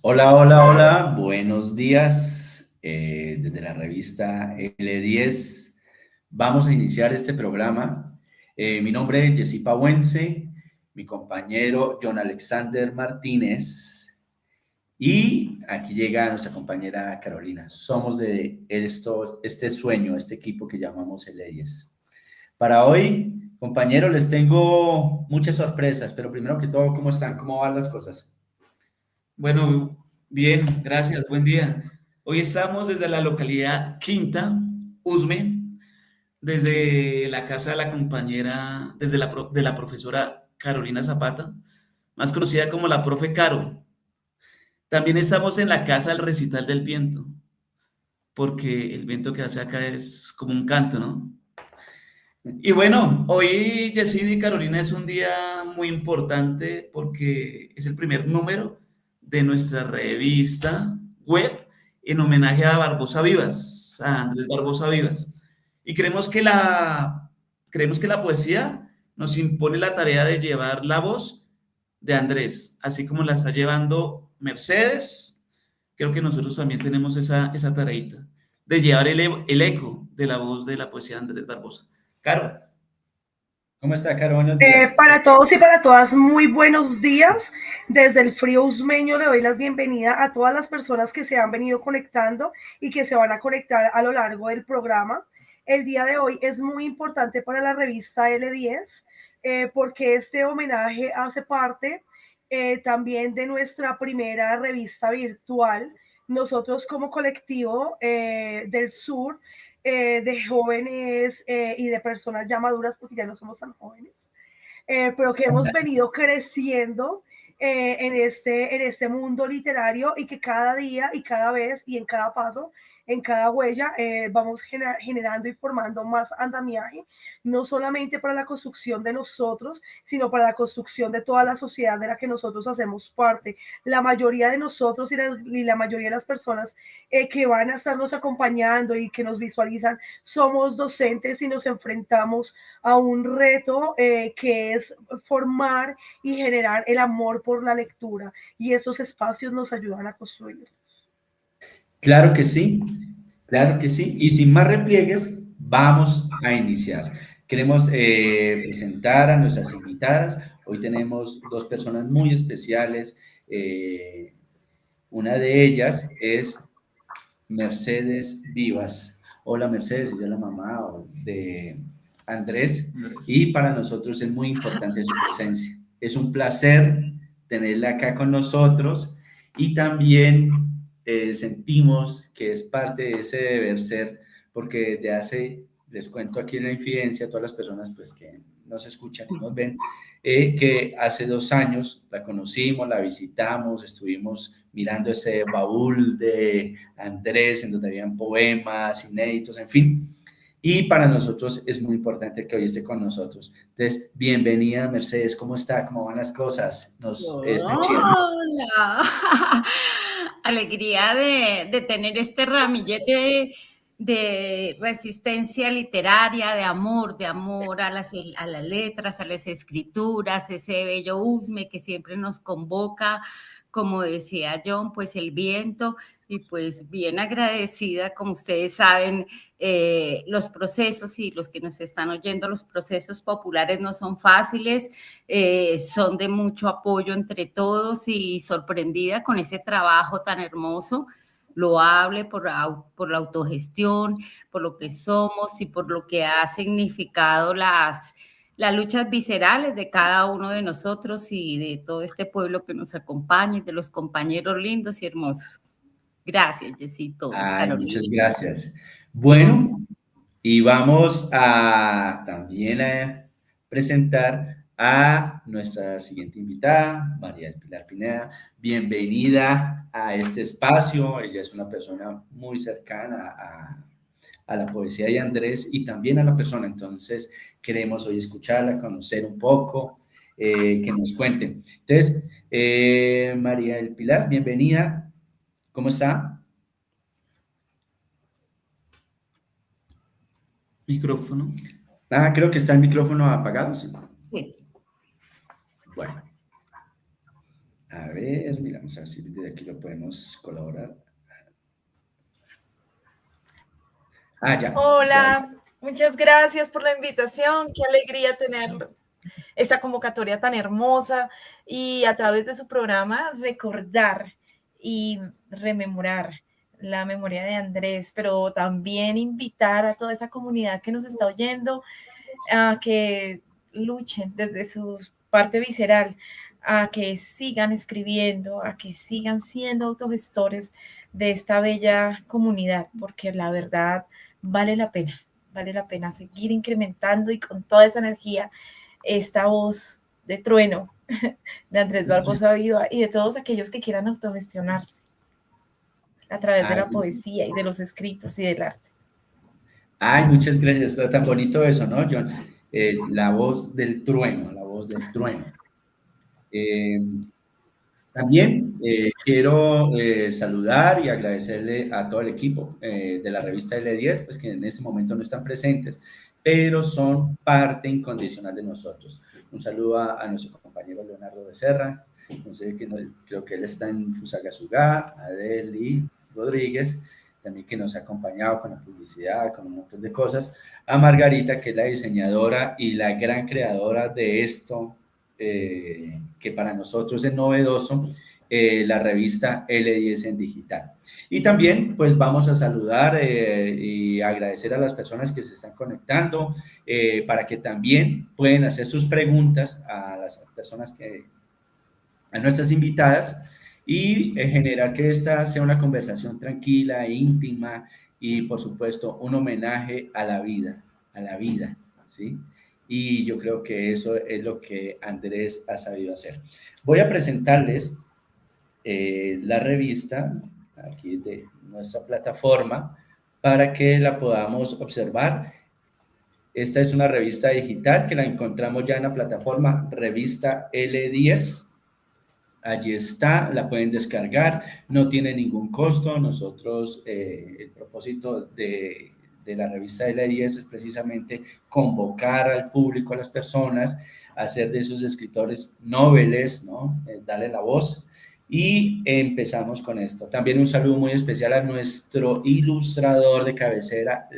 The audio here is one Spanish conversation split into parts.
Hola, hola, hola, buenos días. Desde la revista L10 vamos a iniciar este programa. Mi nombre es Jessy Pawense, mi compañero John Alexander Martínez y aquí llega nuestra compañera Carolina. Somos de este sueño, este equipo que llamamos L10. Para hoy, compañeros, les tengo muchas sorpresas, pero primero que todo, ¿cómo están? ¿Cómo van las cosas? Bueno, bien, gracias, buen día. Hoy estamos desde la localidad Quinta, Usme, desde la casa de la compañera, de la profesora Carolina Zapata, más conocida como la profe Caro. También estamos en la casa del recital del viento, porque el viento que hace acá es como un canto, ¿no? Y bueno, hoy Yesidi y Carolina es un día muy importante porque es el primer número de nuestra revista web en homenaje a Barbosa Vivas, a Andrés Barbosa Vivas. Y creemos que la poesía nos impone la tarea de llevar la voz de Andrés, así como la está llevando Mercedes. Creo que nosotros también tenemos esa tareita de llevar el eco de la voz de la poesía de Andrés Barbosa. Caro. ¿Cómo está, Caro? Buenos días. Para todos y para todas, muy buenos días. Desde el frío usmeño le doy las bienvenidas a todas las personas que se han venido conectando y que se van a conectar a lo largo del programa. El día de hoy es muy importante para la revista L10 porque este homenaje hace parte también de nuestra primera revista virtual. Nosotros como colectivo del sur de jóvenes y de personas ya maduras, porque ya no somos tan jóvenes, pero que hemos venido creciendo en este mundo literario y que cada día y cada vez y en cada paso, en cada huella, vamos generando y formando más andamiaje, no solamente para la construcción de nosotros, sino para la construcción de toda la sociedad de la que nosotros hacemos parte. La mayoría de nosotros y la mayoría de las personas que van a estarnos acompañando y que nos visualizan somos docentes y nos enfrentamos a un reto que es formar y generar el amor por la lectura. Y estos espacios nos ayudan a construir. Claro que sí, claro que sí. Y sin más repliegues, vamos a iniciar. Queremos presentar a nuestras invitadas. Hoy tenemos dos personas muy especiales. Una de ellas es Mercedes Vivas. Hola Mercedes, ella es la mamá de Andrés y para nosotros es muy importante su presencia. Es un placer tenerla acá con nosotros y también sentimos que es parte de ese deber ser porque desde hace, les cuento aquí en la infidencia a todas las personas pues que nos escuchan y nos ven, que hace 2 años la conocimos, la visitamos, estuvimos mirando ese baúl de Andrés, en donde habían poemas inéditos, en fin. Y para nosotros es muy importante que hoy esté con nosotros. Entonces, bienvenida Mercedes, ¿cómo está? ¿Cómo van las cosas? Está chido. Hola, alegría de tener este ramillete de resistencia literaria, de amor a las letras, a las escrituras, ese bello usme que siempre nos convoca, como decía John, pues el viento, y pues bien agradecida, como ustedes saben, los procesos y los que nos están oyendo, los procesos populares no son fáciles, son de mucho apoyo entre todos y sorprendida con ese trabajo tan hermoso, loable por la autogestión, por lo que somos y por lo que ha significado las luchas viscerales de cada uno de nosotros y de todo este pueblo que nos acompaña y de los compañeros lindos y hermosos. Gracias, Jessito, Ay, muchas Carolina. gracias. Bueno, y vamos a también a presentar a nuestra siguiente invitada, María del Pilar Pineda. Bienvenida a este espacio. Ella es una persona muy cercana a la poesía de Andrés y también a la persona. Entonces, queremos hoy escucharla, conocer un poco, que nos cuente. Entonces, María del Pilar, bienvenida. ¿Cómo está? Micrófono. Ah, creo que está el micrófono apagado. Sí. Sí. Bueno, A ver, miramos a ver si desde aquí lo podemos colaborar. Ah, ya. Hola, muchas gracias por la invitación. Qué alegría tener esta convocatoria tan hermosa y a través de su programa recordar y rememorar la memoria de Andrés, pero también invitar a toda esa comunidad que nos está oyendo a que luchen desde su parte visceral, a que sigan escribiendo, a que sigan siendo autogestores de esta bella comunidad, porque la verdad vale la pena seguir incrementando y con toda esa energía esta voz de trueno de Andrés Barbosa Viva y de todos aquellos que quieran autogestionarse a través de Ay, la poesía y de los escritos y del arte. ay, muchas gracias. Está tan bonito eso, ¿no, John? La voz del trueno, la voz del trueno. Eh, También quiero saludar y agradecerle a todo el equipo de la revista L10, pues que en este momento no están presentes, pero son parte incondicional de nosotros. Un saludo a nuestro compañero Leonardo Becerra, no sé, creo que él está en Fusagasugá, a Deli Rodríguez, también que nos ha acompañado con la publicidad, con un montón de cosas, a Margarita, que es la diseñadora y la gran creadora de esto, que para nosotros es novedoso, la revista L10 en digital. Y también, pues vamos a saludar y agradecer a las personas que se están conectando para que también pueden hacer sus preguntas a las personas a nuestras invitadas y generar que esta sea una conversación tranquila, íntima y, por supuesto, un homenaje a la vida, ¿sí? Y yo creo que eso es lo que Andrés ha sabido hacer. Voy a presentarles la revista aquí de nuestra plataforma para que la podamos observar. Esta es una revista digital que la encontramos ya en la plataforma Revista L10. Allí está, la pueden descargar, no tiene ningún costo. Nosotros, el propósito de la revista L10 es precisamente convocar al público, a las personas, hacer de esos escritores noveles, ¿no? Darle la voz. Y empezamos con esto. También un saludo muy especial a nuestro ilustrador de cabecera,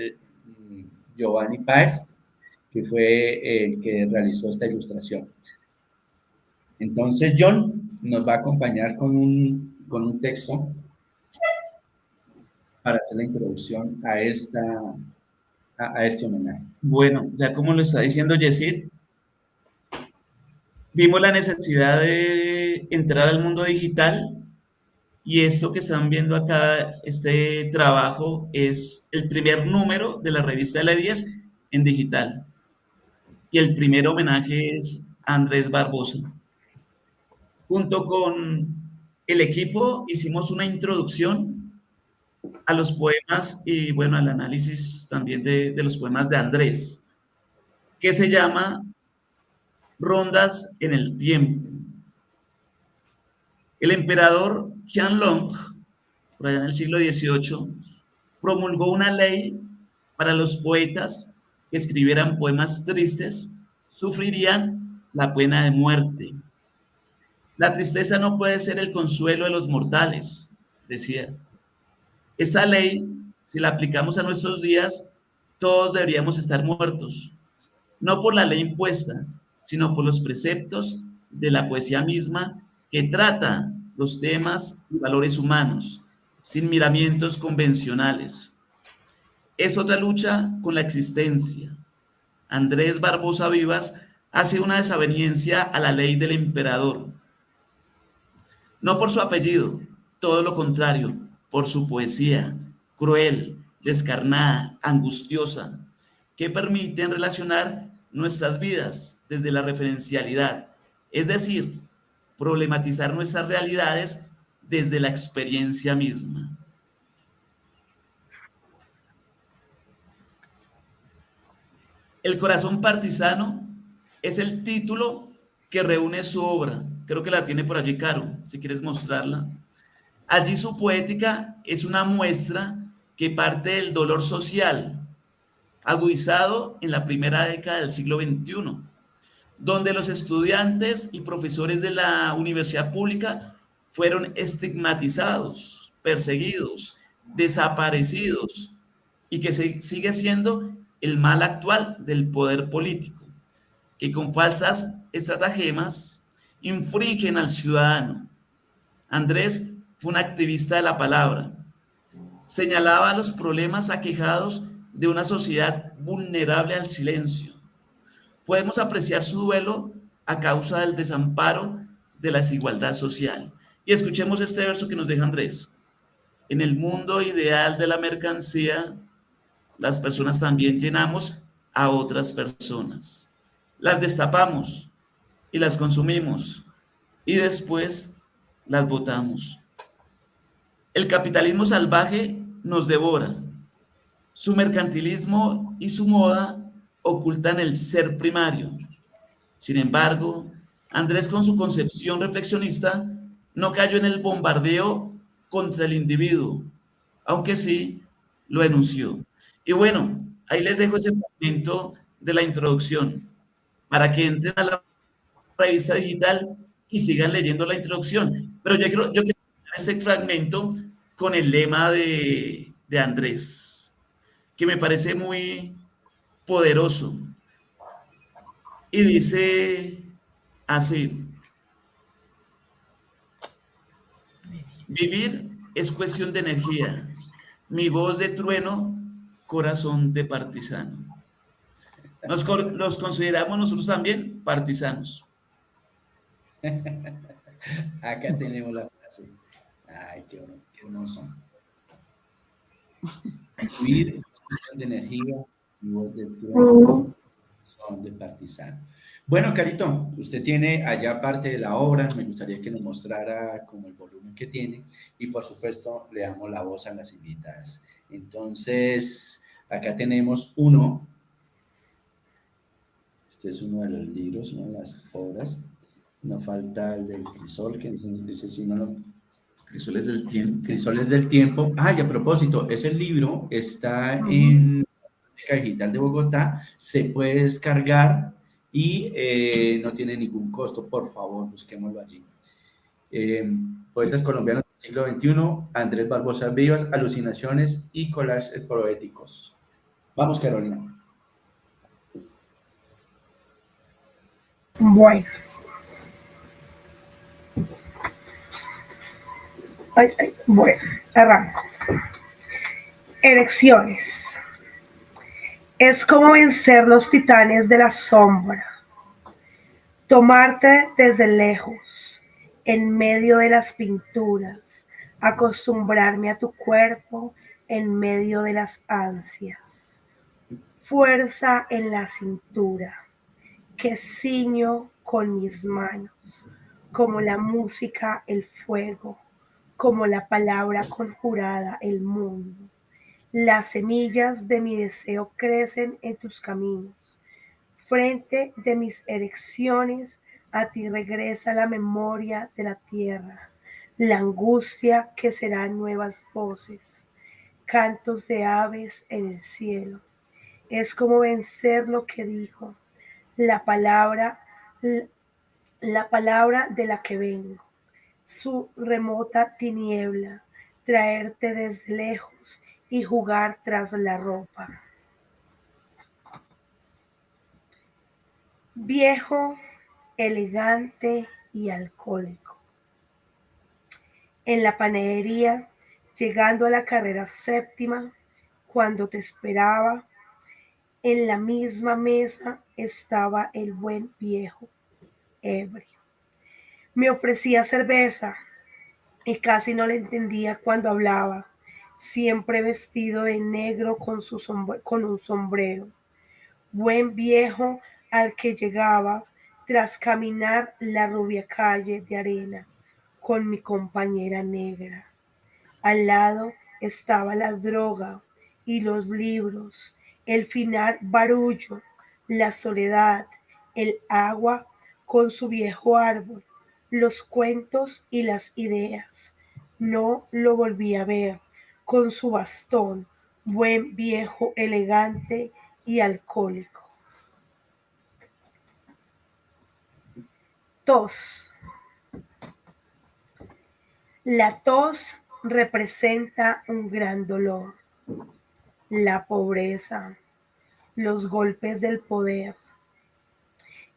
Giovanni Páez, que fue el que realizó esta ilustración. Entonces, John nos va a acompañar con un texto para hacer la introducción a este homenaje. Bueno, ya como lo está diciendo Yesid, vimos la necesidad de entrar al mundo digital y esto que están viendo acá, este trabajo es el primer número de la revista L10 en digital. Y el primer homenaje es a Andrés Barbosa. Junto con el equipo hicimos una introducción a los poemas y bueno, al análisis también de los poemas de Andrés, que se llama Rondas en el Tiempo. El emperador Qianlong, por allá en el siglo XVIII, promulgó una ley para los poetas que escribieran poemas tristes, sufrirían la pena de muerte. La tristeza no puede ser el consuelo de los mortales, decía. Esta ley, si la aplicamos a nuestros días, todos deberíamos estar muertos, no por la ley impuesta, sino por los preceptos de la poesía misma que trata los temas y valores humanos, sin miramientos convencionales. Es otra lucha con la existencia. Andrés Barbosa Vivas hace una desaveniencia a la ley del emperador. No por su apellido, todo lo contrario, por su poesía, cruel, descarnada, angustiosa, que permiten relacionar nuestras vidas desde la referencialidad, es decir, problematizar nuestras realidades desde la experiencia misma. El corazón partisano es el título que reúne su obra. Creo que la tiene por allí, Caro, si quieres mostrarla. Allí su poética es una muestra que parte del dolor social, agudizado en la primera década del siglo XXI, donde los estudiantes y profesores de la universidad pública fueron estigmatizados, perseguidos, desaparecidos, y que sigue siendo el mal actual del poder político, que con falsas estratagemas infringen al ciudadano. Andrés fue un activista de la palabra. Señalaba los problemas aquejados de una sociedad vulnerable al silencio. Podemos apreciar su duelo a causa del desamparo de la desigualdad social. Y escuchemos este verso que nos deja Andrés. En el mundo ideal de la mercancía, las personas también llenamos a otras personas. Las destapamos y las consumimos y después las botamos. El capitalismo salvaje nos devora. Su mercantilismo y su moda ocultan el ser primario. Sin embargo, Andrés, con su concepción reflexionista, no cayó en el bombardeo contra el individuo, aunque sí lo enunció. Y bueno, ahí les dejo ese fragmento de la introducción para que entren a la revista digital y sigan leyendo la introducción. Pero yo quiero este fragmento con el lema de Andrés, que me parece muy poderoso. Y dice así: vivir es cuestión de energía. Mi voz de trueno, corazón de partisano. Nos consideramos nosotros también partisanos. Acá tenemos la frase. Ay, qué hermoso. Vivir es cuestión de energía, mi voz de trueno, son de partisano. Bueno, Carito, usted tiene allá parte de la obra, me gustaría que nos mostrara como el volumen que tiene y por supuesto le damos la voz a las invitadas. Entonces, acá tenemos uno, este es uno de los libros, una de las obras, no falta el del crisol, que ese sí no lo... Crisoles del tiempo. Crisoles del tiempo. Ah, y a propósito, ese libro está en la Biblioteca Digital de Bogotá, se puede descargar y no tiene ningún costo, por favor, busquémoslo allí. Poetas colombianos del siglo XXI, Andrés Barbosa Vivas, Alucinaciones y Collages Poéticos. Vamos, Carolina. Bueno. Bueno, arranco. Elecciones. Es como vencer los titanes de la sombra. Tomarte desde lejos, en medio de las pinturas. Acostumbrarme a tu cuerpo en medio de las ansias. Fuerza en la cintura, que ciño con mis manos, como la música el fuego, como la palabra conjurada el mundo. Las semillas de mi deseo crecen en tus caminos. Frente de mis erecciones, a ti regresa la memoria de la tierra, la angustia que serán nuevas voces, cantos de aves en el cielo. Es como vencer lo que dijo, la palabra, la palabra de la que vengo, su remota tiniebla, traerte desde lejos y jugar tras la ropa. Viejo, elegante y alcohólico. En la panadería, llegando a la carrera séptima, cuando te esperaba, en la misma mesa estaba el buen viejo, ebrio. Me ofrecía cerveza y casi no le entendía cuando hablaba, siempre vestido de negro con un sombrero. Buen viejo al que llegaba tras caminar la rubia calle de arena con mi compañera negra. Al lado estaba la droga y los libros, el final barullo, la soledad, el agua con su viejo árbol, los cuentos y las ideas. No lo volví a ver con su bastón, buen viejo elegante y alcohólico. Tos. La tos representa un gran dolor, la pobreza, los golpes del poder,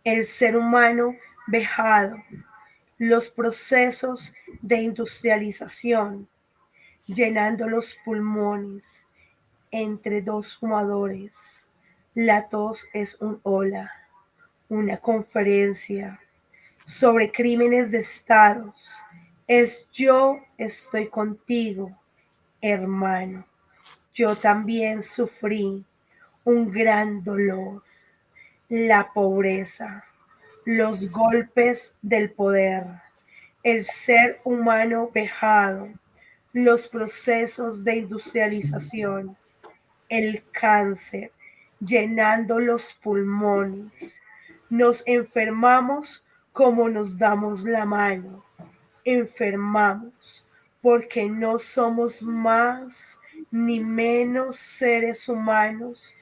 el ser humano vejado, los procesos de industrialización, llenando los pulmones entre dos fumadores. La tos es un hola, una conferencia sobre crímenes de estados. Es yo estoy contigo, hermano. Yo también sufrí un gran dolor, la pobreza, los golpes del poder, el ser humano vejado, los procesos de industrialización, el cáncer, llenando los pulmones. Nos enfermamos como nos damos la mano. Enfermamos porque no somos más ni menos seres humanos,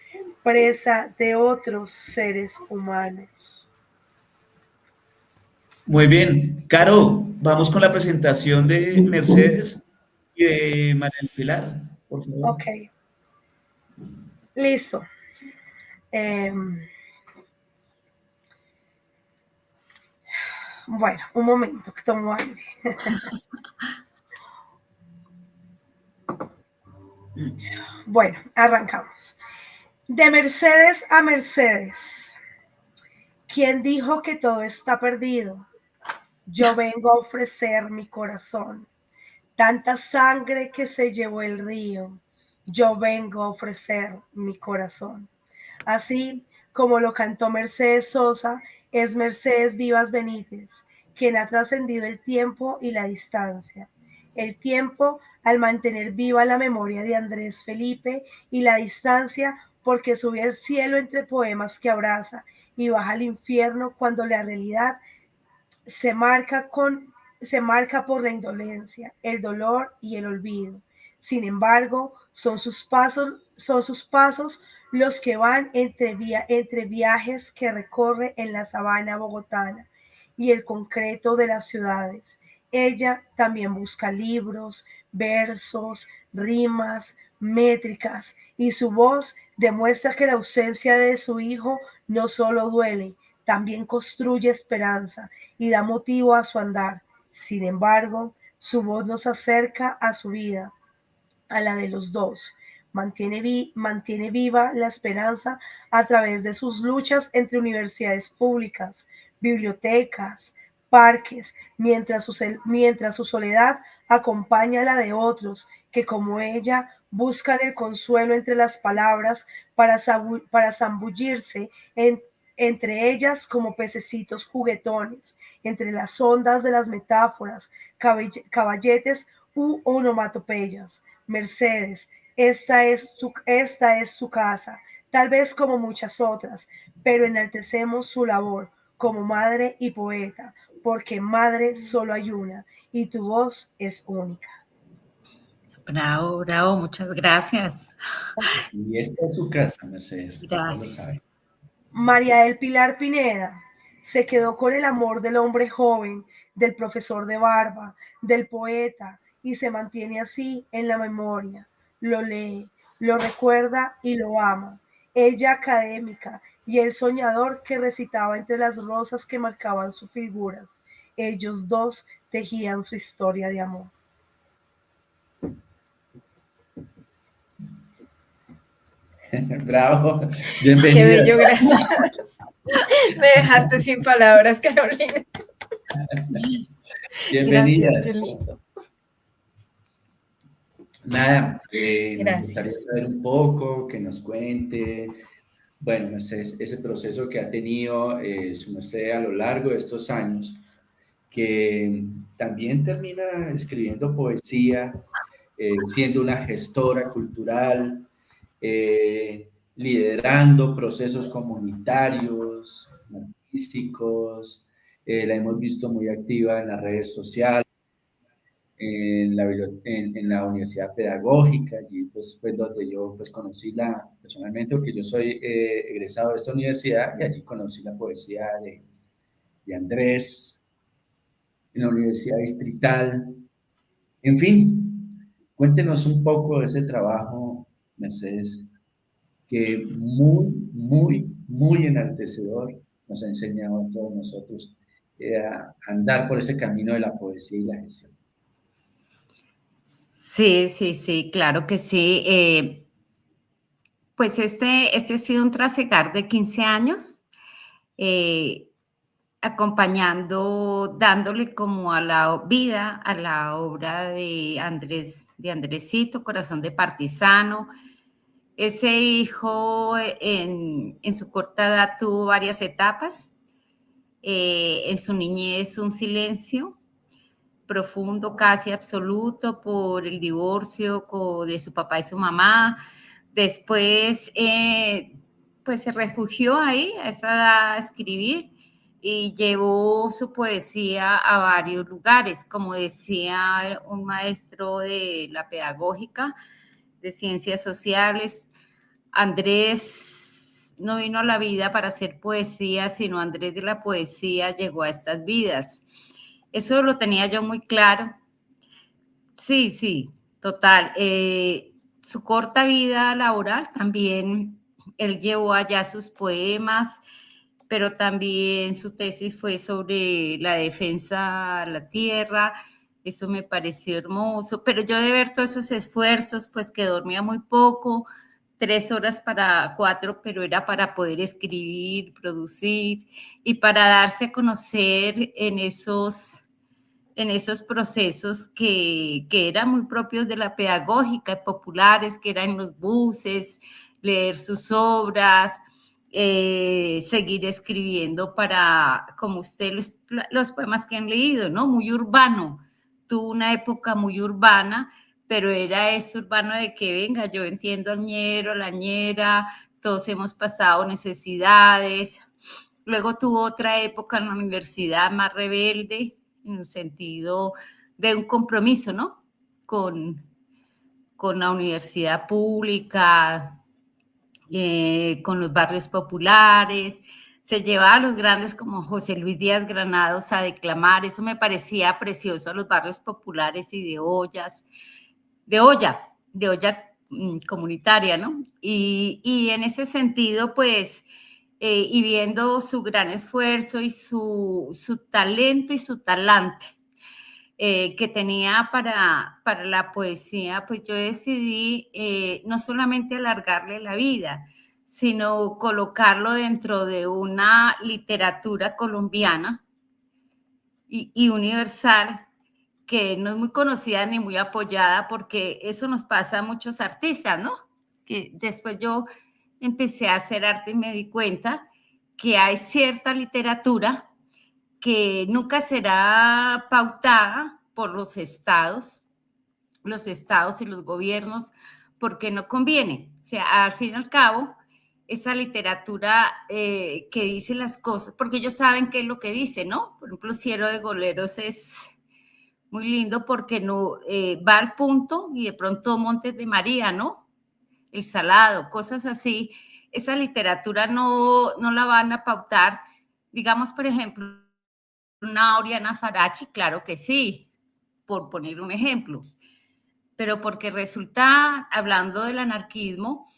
presa de otros seres humanos. Muy bien. Caro, vamos con la presentación de Mercedes y de María del Pilar, por favor. Ok, listo. Bueno, un momento que tomo aire. Bueno, arrancamos. De Mercedes a Mercedes. ¿Quién dijo que todo está perdido? Yo vengo a ofrecer mi corazón. Tanta sangre que se llevó el río. Yo vengo a ofrecer mi corazón. Así como lo cantó Mercedes Sosa, es Mercedes Vivas Benítez, quien ha trascendido el tiempo y la distancia. El tiempo al mantener viva la memoria de Andrés Felipe y la distancia porque sube al cielo entre poemas que abraza y baja al infierno cuando la realidad se marca por la indolencia, el dolor y el olvido. Sin embargo, son sus pasos los que van entre viajes que recorre en la sabana bogotana y el concreto de las ciudades. Ella también busca libros, versos, rimas, métricas, y su voz demuestra que la ausencia de su hijo no solo duele, también construye esperanza y da motivo a su andar. Sin embargo, su voz nos acerca a su vida, a la de los dos. Mantiene viva la esperanza a través de sus luchas entre universidades públicas, bibliotecas, parques, mientras su soledad acompaña la de otros que, como ella, buscan el consuelo entre las palabras para zambullirse entre ellas como pececitos juguetones, entre las ondas de las metáforas, caballetes u onomatopeyas. Mercedes, esta es su casa, tal vez como muchas otras, pero enaltecemos su labor como madre y poeta, porque madre solo hay una y tu voz es única. Bravo, bravo, muchas gracias. Y esta es su casa, Mercedes. Ya lo Gracias. sabe. María del Pilar Pineda se quedó con el amor del hombre joven, del profesor de barba, del poeta, y se mantiene así en la memoria. Lo lee, lo recuerda y lo ama. Ella académica y el soñador que recitaba entre las rosas que marcaban sus figuras. Ellos dos tejían su historia de amor. Bravo, Qué bienvenida. bello, gracias. Me dejaste sin palabras, Carolina. Bienvenidas. Gracias, qué lindo. Nada, me Gracias. gustaría saber un poco, que nos cuente, bueno, Mercedes, ese proceso que ha tenido su merced a lo largo de estos años, que también termina escribiendo poesía, siendo una gestora cultural, liderando procesos comunitarios, artísticos, la hemos visto muy activa en las redes sociales, en la Universidad Pedagógica, allí pues donde yo pues conocí personalmente, porque yo soy egresado de esta universidad y allí conocí la poesía de Andrés en la Universidad Distrital. En fin, cuéntenos un poco de ese trabajo, Mercedes, que muy enaltecedor nos ha enseñado a todos nosotros a andar por ese camino de la poesía y la gestión. Sí, sí, sí, claro que sí. Pues este ha sido un trasegar de 15 años, eh, acompañando, dándole como a la vida, a la obra de Andrés, de Andresito, Corazón de Partisano. Ese hijo en su corta edad tuvo varias etapas. En su niñez un silencio profundo, casi absoluto, por el divorcio de su papá y su mamá. Después, pues se refugió ahí, a esa edad, a escribir y llevó su poesía a varios lugares. Como decía un maestro de la pedagógica, de ciencias sociales, Andrés no vino a la vida para hacer poesía, sino Andrés de la poesía llegó a estas vidas. Eso lo tenía yo muy claro. Sí, sí, total. Su corta vida laboral también, él llevó allá sus poemas, pero también su tesis fue sobre la defensa a la tierra. Eso me pareció hermoso, pero yo de ver todos esos esfuerzos, pues que dormía muy poco, 3 horas para 4, pero era para poder escribir, producir y para darse a conocer en esos procesos que eran muy propios de la pedagógica, populares, que eran en los buses, leer sus obras, seguir escribiendo para, como usted, los poemas que han leído, ¿no? Muy urbano. Tuvo una época muy urbana, pero era ese urbano de que, venga, yo entiendo al ñero, la ñera, todos hemos pasado necesidades. Luego tuvo otra época en la universidad más rebelde, en el sentido de un compromiso, ¿no? Con la universidad pública, con los barrios populares. Se llevaba a los grandes como José Luis Díaz Granados a declamar. Eso me parecía precioso, a los barrios populares y de olla comunitaria, ¿no? Y en ese sentido, pues, y viendo su gran esfuerzo y su talento y su talante que tenía para la poesía, pues yo decidí no solamente alargarle la vida, sino colocarlo dentro de una literatura colombiana y universal que no es muy conocida ni muy apoyada, porque eso nos pasa a muchos artistas, ¿no? Que después yo empecé a hacer arte y me di cuenta que hay cierta literatura que nunca será pautada por los estados y los gobiernos, porque no conviene. O sea, al fin y al cabo, esa literatura que dice las cosas, porque ellos saben qué es lo que dice, ¿no? Por ejemplo, Cielo de Goleros es muy lindo porque no va al punto y de pronto Montes de María, ¿no? El Salado, cosas así. Esa literatura no la van a pautar. Digamos, por ejemplo, una Oriana Farachi, claro que sí, por poner un ejemplo. Pero porque resulta, hablando del anarquismo,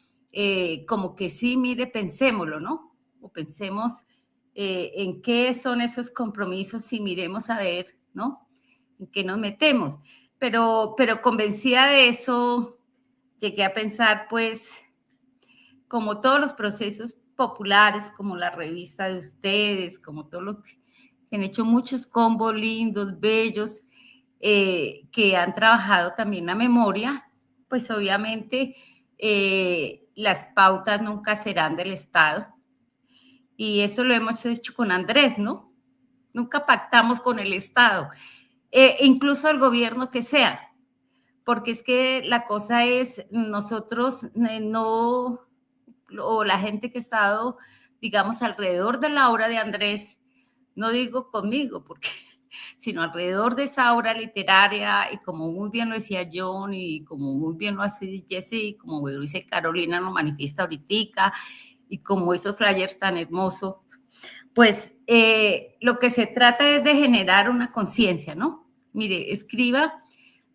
como que sí, mire, pensémoslo, ¿no? O pensemos en qué son esos compromisos y miremos a ver, ¿no? En qué nos metemos. Pero convencida de eso, llegué a pensar, pues, como todos los procesos populares, como la revista de ustedes, como todo lo que han hecho muchos combos lindos, bellos, que han trabajado también la memoria, pues obviamente las pautas nunca serán del Estado. Y eso lo hemos hecho con Andrés, ¿no? Nunca pactamos con el Estado, incluso el gobierno que sea, porque es que la cosa es, nosotros no, o la gente que ha estado, digamos, alrededor de la obra de Andrés, no digo conmigo, porque sino alrededor de esa obra literaria, y como muy bien lo decía John, y como muy bien lo hace Jessy, como lo dice Carolina, lo manifiesta ahorita, y como esos flyers tan hermosos, Pues lo que se trata es de generar una conciencia, ¿no? Mire, escriba,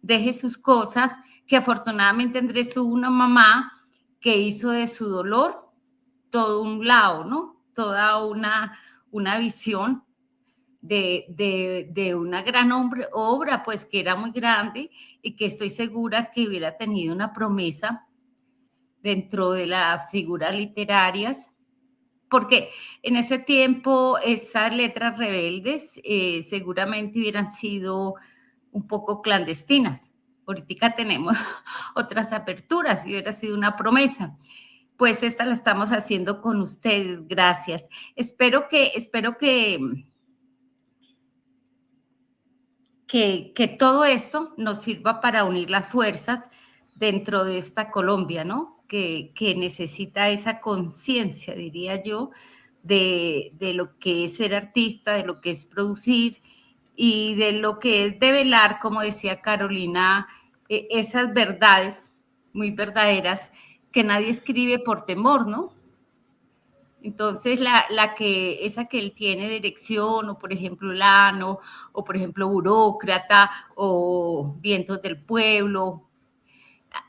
deje sus cosas, que afortunadamente Andrés tuvo una mamá que hizo de su dolor todo un lado, ¿no? Toda una visión de una gran obra, pues que era muy grande y que estoy segura que hubiera tenido una promesa dentro de las figuras literarias, porque en ese tiempo esas letras rebeldes seguramente hubieran sido un poco clandestinas. Ahorita tenemos otras aperturas y hubiera sido una promesa. Pues esta la estamos haciendo con ustedes, gracias. Espero que todo esto nos sirva para unir las fuerzas dentro de esta Colombia, ¿no? Que necesita esa conciencia, diría yo, de lo que es ser artista, de lo que es producir y de lo que es develar, como decía Carolina, esas verdades muy verdaderas que nadie escribe por temor, ¿no? Entonces, esa que él tiene de erección, o por ejemplo, Lano, o por ejemplo, Burócrata, o Vientos del Pueblo.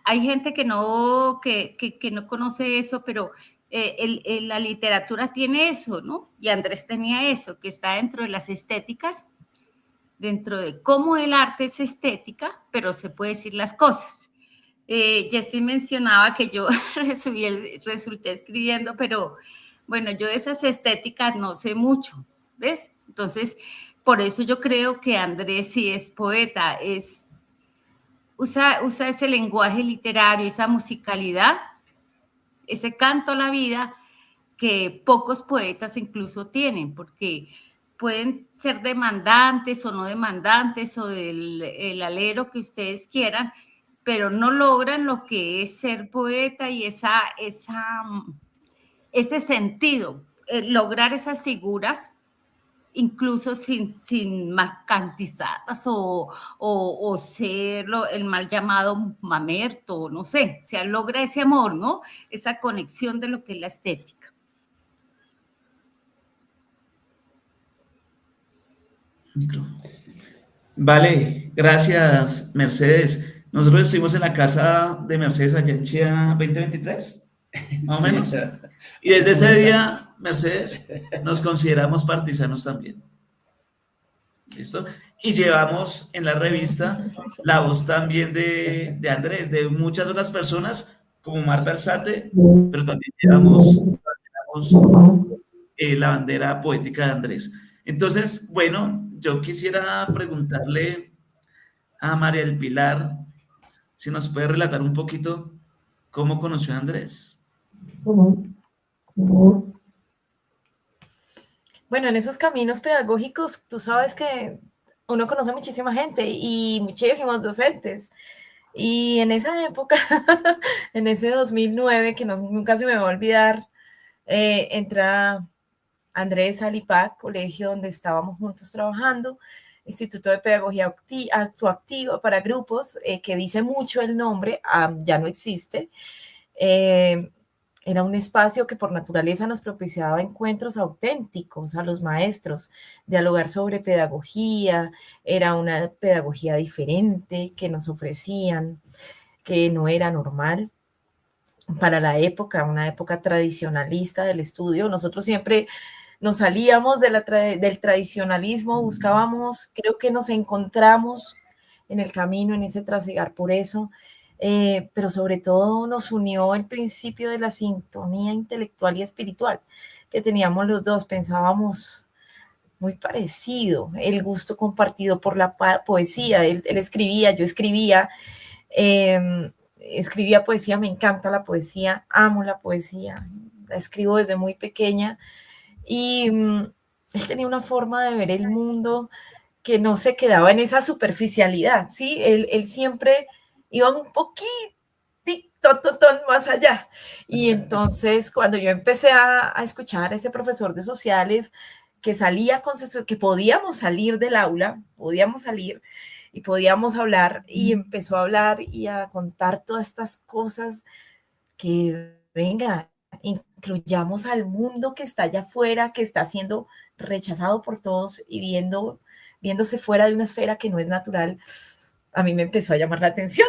Hay gente que no conoce eso, pero la literatura tiene eso, ¿no? Y Andrés tenía eso, que está dentro de las estéticas, dentro de cómo el arte es estética, pero se puede decir las cosas. Jessy mencionaba que yo resulté escribiendo, pero bueno, yo de esas estéticas no sé mucho, ¿ves? Entonces, por eso yo creo que Andrés sí es poeta, usa ese lenguaje literario, esa musicalidad, ese canto a la vida que pocos poetas incluso tienen, porque pueden ser demandantes o no demandantes o del alero que ustedes quieran, pero no logran lo que es ser poeta y ese sentido, lograr esas figuras incluso sin marcantizadas o ser el mal llamado mamerto, no sé, o sea, logra ese amor, ¿no? Esa conexión de lo que es la estética. Vale, gracias, Mercedes. Nosotros estuvimos en la casa de Mercedes allá en Chía 2023, más o menos. Y desde ese día, Mercedes, nos consideramos partisanos también. ¿Listo? Y llevamos en la revista la voz también de Andrés, de muchas otras personas, como Mar Versate, pero también llevamos la bandera poética de Andrés. Entonces, bueno, yo quisiera preguntarle a María del Pilar si nos puede relatar un poquito cómo conoció a Andrés. Bueno, en esos caminos pedagógicos, tú sabes que uno conoce muchísima gente y muchísimos docentes. Y en esa época, en ese 2009, que nunca se me va a olvidar, entra Andrés Alipac, colegio donde estábamos juntos trabajando, Instituto de Pedagogía Activa para Grupos, que dice mucho el nombre, ya no existe. Era un espacio que por naturaleza nos propiciaba encuentros auténticos a los maestros, dialogar sobre pedagogía, era una pedagogía diferente que nos ofrecían, que no era normal para la época, una época tradicionalista del estudio. Nosotros siempre nos salíamos del tradicionalismo, buscábamos, creo que nos encontramos en el camino, en ese trasegar por eso, pero sobre todo nos unió el principio de la sintonía intelectual y espiritual que teníamos los dos, pensábamos muy parecido, el gusto compartido por la poesía, él escribía, yo escribía, escribía poesía, me encanta la poesía, amo la poesía, la escribo desde muy pequeña y él tenía una forma de ver el mundo que no se quedaba en esa superficialidad, ¿sí? Él siempre iba un poquito más allá. Y entonces cuando yo empecé a escuchar a ese profesor de sociales que salía que podíamos salir del aula, podíamos salir y podíamos hablar, y empezó a hablar y a contar todas estas cosas que, venga, incluyamos al mundo que está allá afuera, que está siendo rechazado por todos y viéndose fuera de una esfera que no es natural, a mí me empezó a llamar la atención.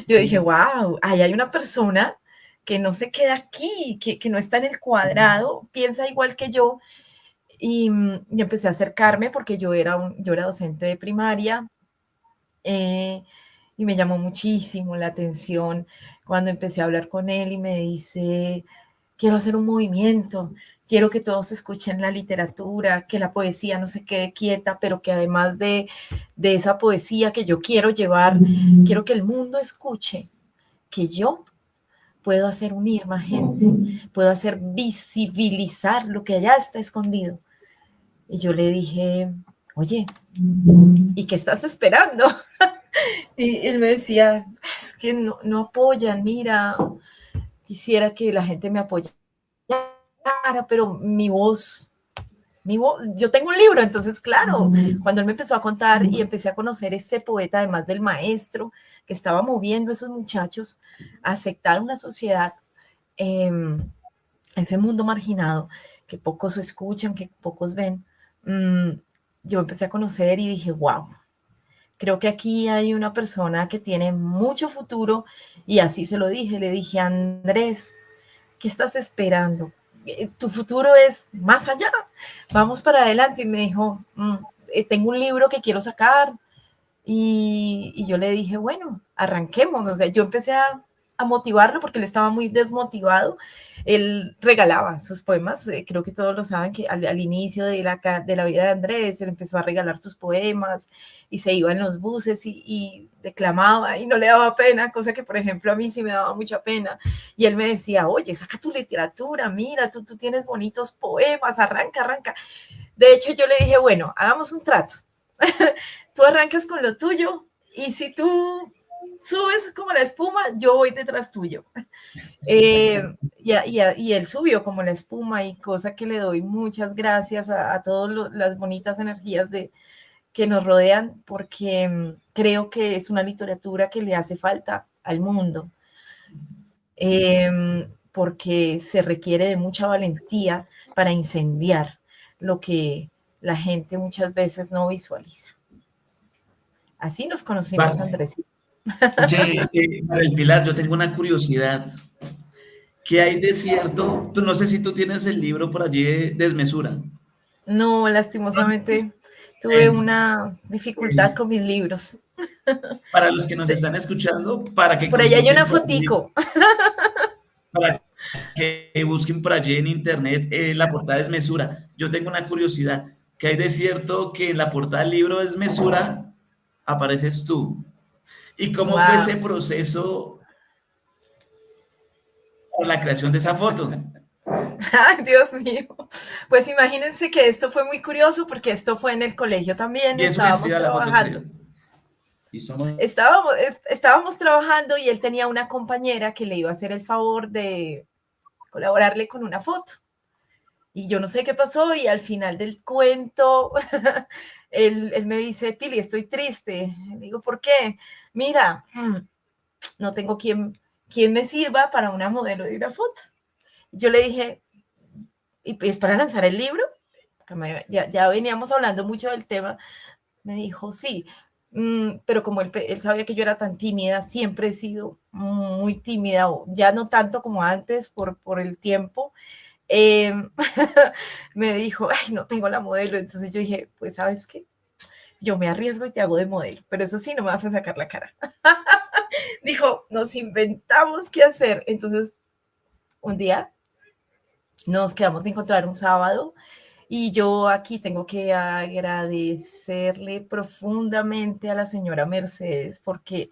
Yo dije, wow, ahí hay una persona que no se queda aquí, que no está en el cuadrado, piensa igual que yo. Y empecé a acercarme porque yo era docente de primaria, y me llamó muchísimo la atención cuando empecé a hablar con él y me dice, quiero hacer un movimiento, quiero que todos escuchen la literatura, que la poesía no se quede quieta, pero que además de esa poesía que yo quiero llevar, quiero que el mundo escuche que yo puedo hacer unir más gente, puedo hacer visibilizar lo que allá está escondido. Y yo le dije, oye, ¿y qué estás esperando? Y él me decía, es que no apoyan, mira, quisiera que la gente me apoyara, pero mi voz, yo tengo un libro, entonces claro, cuando él me empezó a contar y empecé a conocer ese poeta, además del maestro, que estaba moviendo a esos muchachos a aceptar una sociedad, ese mundo marginado, que pocos escuchan, que pocos ven, yo empecé a conocer y dije, wow, creo que aquí hay una persona que tiene mucho futuro, y así se lo dije, le dije, Andrés, ¿qué estás esperando? Tu futuro es más allá, vamos para adelante. Y me dijo, tengo un libro que quiero sacar, y yo le dije, bueno, arranquemos. O sea, yo empecé a motivarlo porque él estaba muy desmotivado. Él regalaba sus poemas, creo que todos lo saben, que al inicio de la vida de Andrés, él empezó a regalar sus poemas y se iba en los buses y declamaba y no le daba pena, cosa que por ejemplo a mí sí me daba mucha pena. Y él me decía, oye, saca tu literatura, mira, tú tienes bonitos poemas, arranca. De hecho, yo le dije, bueno, hagamos un trato. Tú arrancas con lo tuyo y si tú subes como la espuma, yo voy detrás tuyo. Y él subió como la espuma, y cosa que le doy muchas gracias a todas las bonitas energías que nos rodean, porque creo que es una literatura que le hace falta al mundo, porque se requiere de mucha valentía para incendiar lo que la gente muchas veces no visualiza. Así nos conocimos, Vale. Andrés. Oye, María Pilar, yo tengo una curiosidad. ¿Qué hay de cierto? Tú no sé si tú tienes el libro por allí de Desmesura. No, lastimosamente tuve una dificultad con mis libros. Para los que nos están escuchando, para que por allá hay una consulten fotico. para que busquen por allí en internet la portada de Desmesura. Yo tengo una curiosidad. ¿Qué hay de cierto que en la portada del libro Desmesura apareces tú? ¿Y cómo fue ese proceso por la creación de esa foto? Ay, Dios mío. Pues imagínense que esto fue muy curioso porque esto fue en el colegio también. Bien Estábamos sugestiva la foto, trabajando. creo. Y somos Estábamos trabajando y él tenía una compañera que le iba a hacer el favor de colaborarle con una foto. Y yo no sé qué pasó, y al final del cuento, él me dice, Pili, estoy triste. Le digo, ¿por qué? Mira, no tengo quien me sirva para una modelo de una foto. Yo le dije, ¿y es para lanzar el libro? Ya veníamos hablando mucho del tema. Me dijo, sí, pero como él sabía que yo era tan tímida, siempre he sido muy tímida, ya no tanto como antes por el tiempo. Me dijo, ay, no tengo la modelo. Entonces yo dije, pues, ¿sabes qué? Yo me arriesgo y te hago de modelo, pero eso sí, no me vas a sacar la cara. Dijo, nos inventamos qué hacer. Entonces, un día nos quedamos de encontrar un sábado, y yo aquí tengo que agradecerle profundamente a la señora Mercedes, porque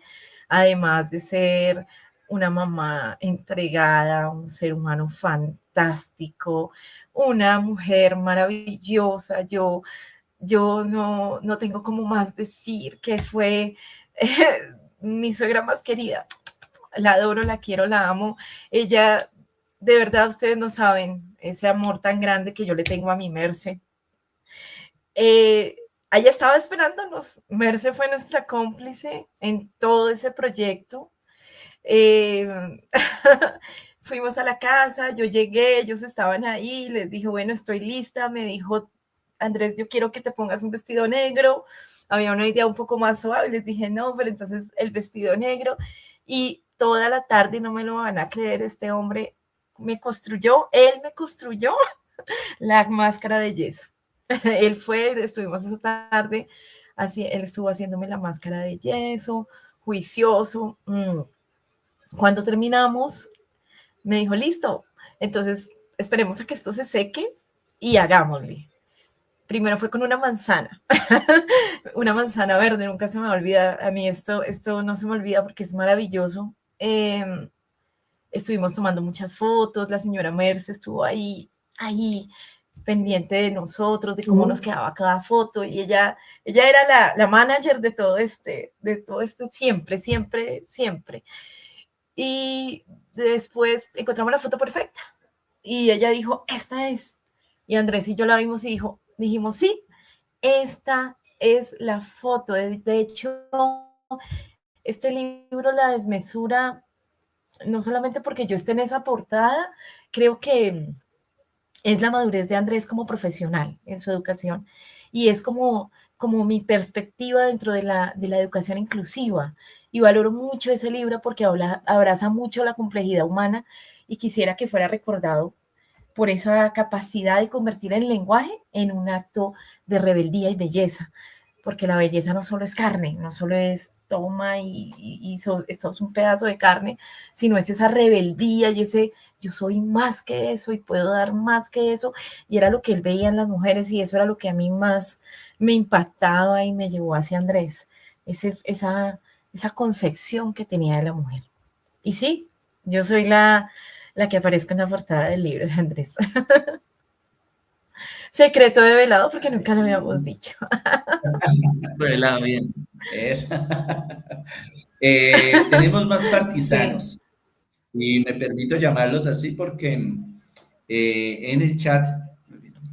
además de ser una mamá entregada, un ser humano fantástico, una mujer maravillosa, yo no tengo como más decir que fue mi suegra más querida. La adoro, la quiero, la amo. Ella, de verdad, ustedes no saben ese amor tan grande que yo le tengo a mi Merce. Ella estaba esperándonos. Merce fue nuestra cómplice en todo ese proyecto. fuimos a la casa, yo llegué, ellos estaban ahí, les dije, bueno, estoy lista, me dijo, Andrés, yo quiero que te pongas un vestido negro, había una idea un poco más suave, les dije, no, pero entonces el vestido negro, y toda la tarde, no me lo van a creer, este hombre él me construyó la máscara de yeso. Él estuvimos esa tarde, él estuvo haciéndome la máscara de yeso, juicioso. Cuando terminamos, me dijo, listo, entonces esperemos a que esto se seque y hagámosle. Primero fue con una manzana, una manzana verde, nunca se me olvida, a mí esto no se me olvida porque es maravilloso. Estuvimos tomando muchas fotos, la señora Merce estuvo ahí pendiente de nosotros, de cómo nos quedaba cada foto, y ella era la manager de todo siempre, siempre, siempre. Y después encontramos la foto perfecta, y ella dijo, esta es, y Andrés y yo la vimos y dijimos, sí, esta es la foto. De hecho, este libro, La Desmesura, no solamente porque yo esté en esa portada, creo que es la madurez de Andrés como profesional en su educación, y es como mi perspectiva dentro de la educación inclusiva, y valoro mucho ese libro porque abraza mucho la complejidad humana, y quisiera que fuera recordado por esa capacidad de convertir el lenguaje en un acto de rebeldía y belleza, porque la belleza no solo es carne, no solo es toma esto es un pedazo de carne, sino es esa rebeldía y ese yo soy más que eso y puedo dar más que eso, y era lo que él veía en las mujeres, y eso era lo que a mí más me impactaba y me llevó hacia Andrés, esa concepción que tenía de la mujer. Y sí, yo soy la que aparezco en la portada del libro de Andrés. Secreto develado porque nunca lo habíamos dicho. Revelado, bien. Tenemos más partisanos, y me permito llamarlos así porque en el chat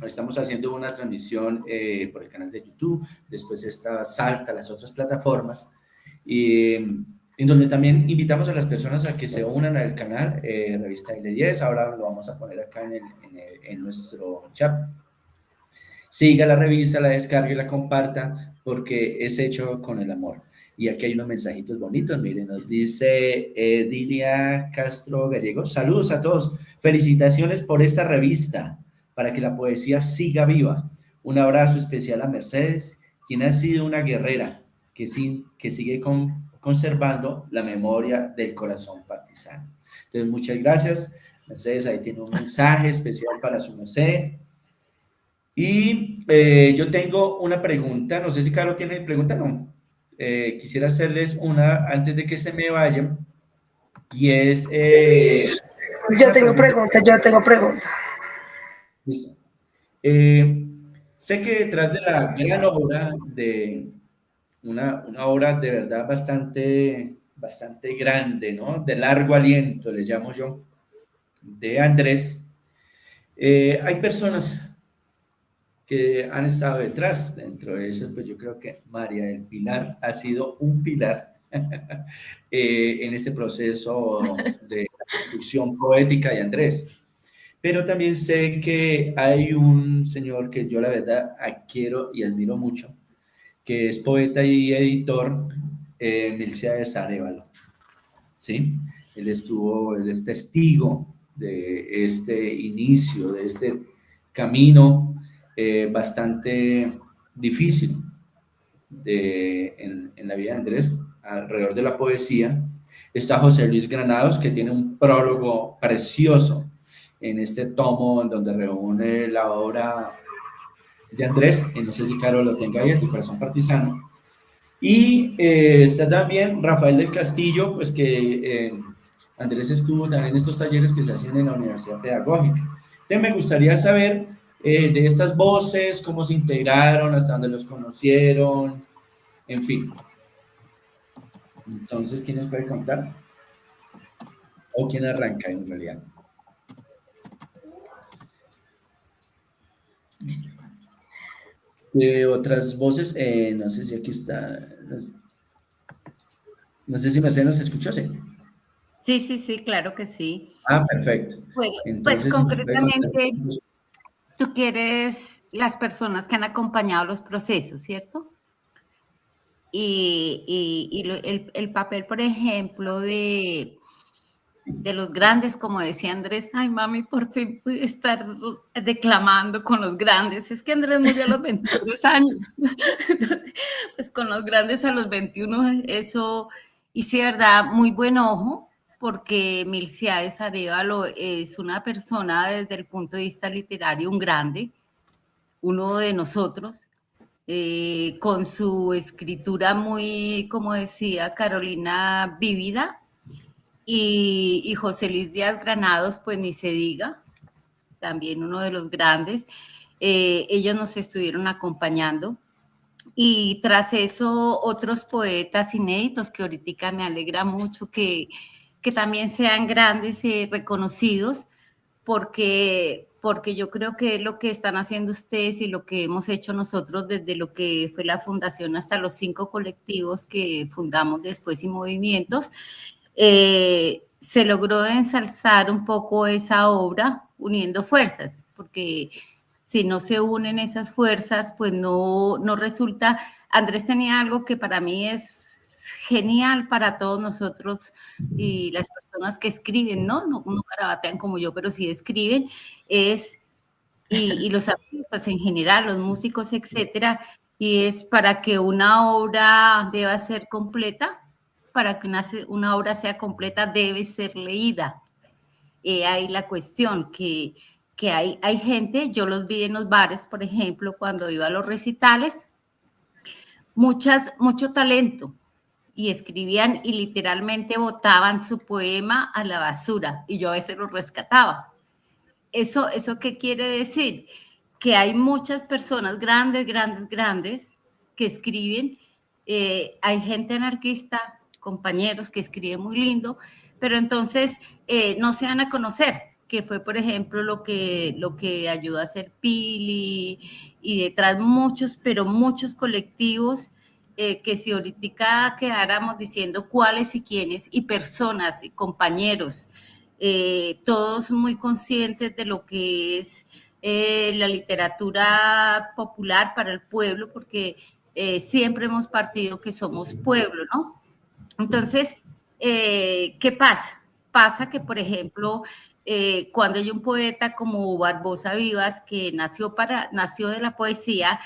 estamos haciendo una transmisión por el canal de YouTube, después esta salta a las otras plataformas, en donde también invitamos a las personas a que se unan al canal Revista L10. Ahora lo vamos a poner acá en nuestro chat. Siga la revista, la descargue, la comparta, porque es hecho con el amor. Y aquí hay unos mensajitos bonitos, miren, nos dice Dilia Castro Gallego, saludos a todos, felicitaciones por esta revista, para que la poesía siga viva. Un abrazo especial a Mercedes, quien ha sido una guerrera que sigue conservando la memoria del corazón partisano. Entonces, muchas gracias, Mercedes, ahí tiene un mensaje especial para su merced. Y yo tengo una pregunta, no sé si Carlos tiene pregunta, no. Quisiera hacerles una antes de que se me vayan, y es... yo tengo pregunta. Listo. Sé que detrás de la gran obra, de una obra de verdad bastante grande, ¿no? De largo aliento, le llamo yo, de Andrés, hay personas que han estado detrás. Dentro de eso, pues yo creo que María del Pilar ha sido un pilar en este proceso de construcción poética de Andrés. Pero también sé que hay un señor que yo la verdad quiero y admiro mucho, que es poeta y editor, Milcíades Arévalo, ¿sí? Él es testigo de este inicio, de este camino bastante difícil en la vida de Andrés alrededor de la poesía. Está José Luis Granados, que tiene un prólogo precioso en este tomo en donde reúne la obra de Andrés, que no sé si Caro lo tenga ahí, Tu corazón partisano. Y está también Rafael del Castillo, pues que Andrés estuvo también en estos talleres que se hacen en la Universidad Pedagógica. Entonces me gustaría saber de estas voces, cómo se integraron, hasta dónde los conocieron, en fin. Entonces, ¿quién nos puede contar? ¿O quién arranca en realidad? Otras voces, no sé si aquí está, no sé si Mercedes nos escuchó, ¿sí? Sí, sí, sí, claro que sí. Ah, perfecto. Pues, pues Entonces, si me puede contar concretamente, tú quieres las personas que han acompañado los procesos, ¿cierto? El papel, por ejemplo, de los grandes, como decía Andrés, ay mami, por fin pude estar declamando con los grandes. Es que Andrés murió a los 23 años. Entonces, pues con los grandes a los 21, eso hice, ¿verdad? Muy buen ojo, porque Milciades Arévalo es una persona desde el punto de vista literario, un grande, uno de nosotros, con su escritura muy, como decía Carolina, vívida, y José Luis Díaz Granados, pues ni se diga, también uno de los grandes. Ellos nos estuvieron acompañando. Y tras eso, otros poetas inéditos que ahorita me alegra mucho que también sean grandes, reconocidos, porque yo creo que es lo que están haciendo ustedes y lo que hemos hecho nosotros desde lo que fue la fundación hasta los 5 colectivos que fundamos después y movimientos. Se logró ensalzar un poco esa obra uniendo fuerzas, porque si no se unen esas fuerzas, pues no resulta. Andrés tenía algo que para mí es genial para todos nosotros y las personas que escriben, no garabatean como yo, pero sí escriben, y los artistas en general, los músicos, etcétera, y es para que una obra deba ser completa, para que una obra sea completa debe ser leída. Hay la cuestión que hay gente, yo los vi en los bares, por ejemplo, cuando iba a los recitales, mucho talento, y escribían y literalmente botaban su poema a la basura, y yo a veces lo rescataba. ¿Eso qué quiere decir? Que hay muchas personas grandes que escriben. Hay gente anarquista, compañeros que escriben muy lindo, pero entonces no se dan a conocer, que fue, por ejemplo, lo que ayudó a hacer Pili, y detrás muchos, pero muchos colectivos, que si ahorita quedáramos diciendo cuáles y quiénes, y personas y compañeros, todos muy conscientes de lo que es la literatura popular para el pueblo, porque siempre hemos partido que somos pueblo, ¿no? Entonces, ¿qué pasa? Pasa que, por ejemplo, cuando hay un poeta como Barbosa Vivas, que nació de la poesía,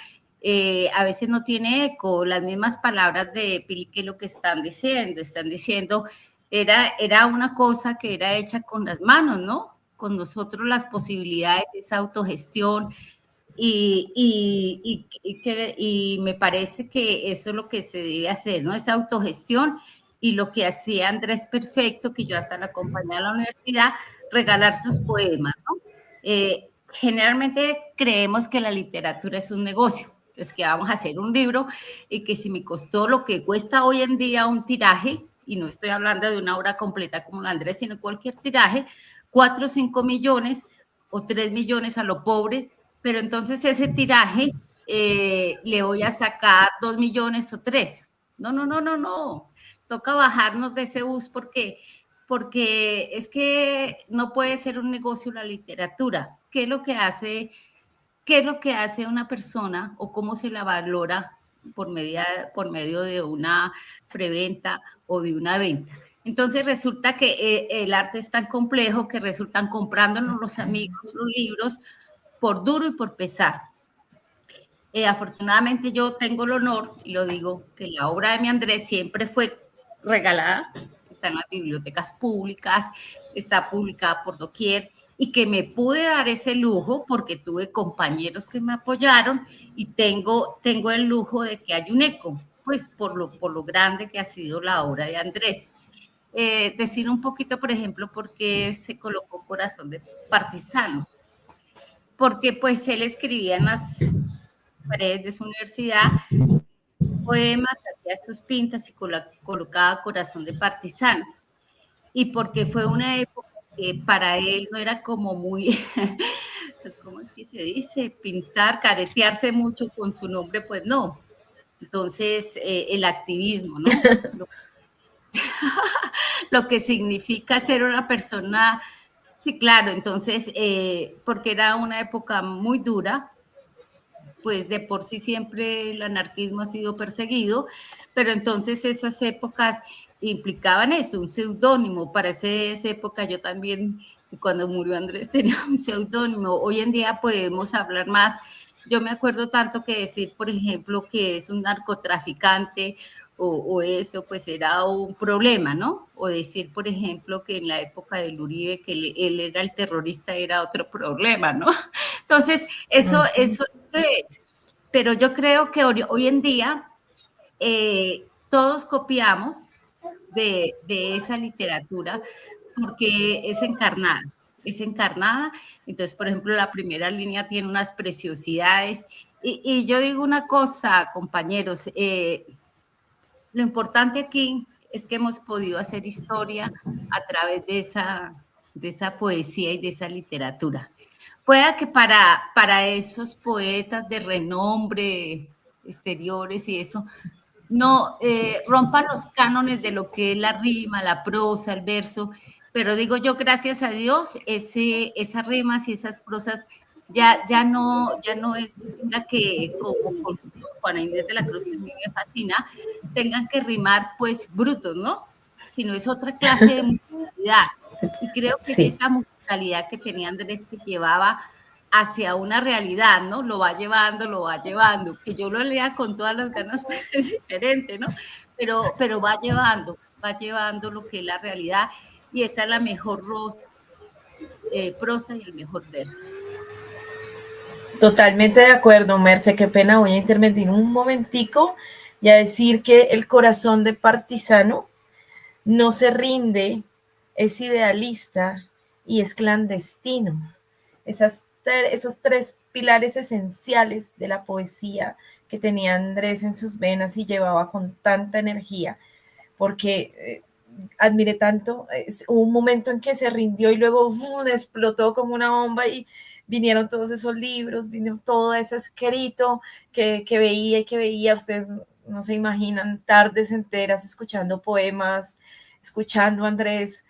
a veces no tiene eco, las mismas palabras de Pili que lo que están diciendo, era una cosa que era hecha con las manos, ¿no? Con nosotros las posibilidades, esa autogestión, y me parece que eso es lo que se debe hacer, ¿no? Esa autogestión, y lo que hacía Andrés Perfecto, que yo hasta la acompañé a la universidad, regalar sus poemas, ¿no? Generalmente creemos que la literatura es un negocio, entonces que vamos a hacer un libro y que si me costó lo que cuesta hoy en día un tiraje, y no estoy hablando de una obra completa como la Andrés, sino cualquier tiraje, 4 o 5 millones o 3 millones a lo pobre, pero entonces ese tiraje le voy a sacar 2 millones o 3. No. Toca bajarnos de ese bus porque es que no puede ser un negocio la literatura. ¿Qué es lo que hace una persona o cómo se la valora por medio de una preventa o de una venta? Entonces resulta que el arte es tan complejo que resultan comprándonos los amigos los libros por duro y por pesar. Afortunadamente yo tengo el honor, y lo digo, que la obra de mi Andrés siempre fue regalada, está en las bibliotecas públicas, está publicada por doquier, y que me pude dar ese lujo porque tuve compañeros que me apoyaron, y tengo el lujo de que hay un eco, pues por lo grande que ha sido la obra de Andrés. Decir un poquito, por ejemplo, por qué se colocó Corazón de Partisano. Porque pues él escribía en las paredes de su universidad poemas, hacía sus pintas y colocaba Corazón de Partisano. Y porque fue una época que para él no era como muy, ¿cómo es que se dice? Pintar, caretearse mucho con su nombre, pues no. Entonces, el activismo, ¿no? lo que significa ser una persona. Sí, claro, entonces, porque era una época muy dura, pues de por sí siempre el anarquismo ha sido perseguido, pero entonces esas épocas implicaban eso, un seudónimo. Para esa época yo también, cuando murió Andrés, tenía un seudónimo. Hoy en día podemos hablar más. Yo me acuerdo tanto que decir, por ejemplo, que es un narcotraficante o eso, pues era un problema, ¿no? O decir, por ejemplo, que en la época del Uribe, que él era el terrorista, era otro problema, ¿no? Entonces, eso es. Pero yo creo que hoy en día todos copiamos de esa literatura porque es encarnada. Entonces, por ejemplo, la primera línea tiene unas preciosidades. Y yo digo una cosa, compañeros, lo importante aquí es que hemos podido hacer historia a través de esa poesía y de esa literatura. Pueda que para esos poetas de renombre exteriores y eso, no rompan los cánones de lo que es la rima, la prosa, el verso, pero digo yo, gracias a Dios, esas rimas y esas prosas ya no es que tenga que, como con Juana Inés de la Cruz, que a mí me fascina, tengan que rimar pues brutos, ¿no? Sino es otra clase de musicalidad. Y creo que Sí. esa musicalidad que tenía Andrés, que llevaba hacia una realidad, ¿no? Lo va llevando. Que yo lo lea con todas las ganas, pues es diferente, ¿no? Pero va llevando lo que es la realidad, y esa es la mejor prosa y el mejor verso. Totalmente de acuerdo, Merce, qué pena, voy a intervenir un momentico y a decir que el corazón de Partisano no se rinde, es idealista y es clandestino. Esos tres pilares esenciales de la poesía que tenía Andrés en sus venas y llevaba con tanta energía, porque admiré tanto, hubo un momento en que se rindió y luego explotó como una bomba y vinieron todos esos libros, vino todo ese escrito que veía, ustedes no se imaginan, tardes enteras escuchando poemas, escuchando a Andrés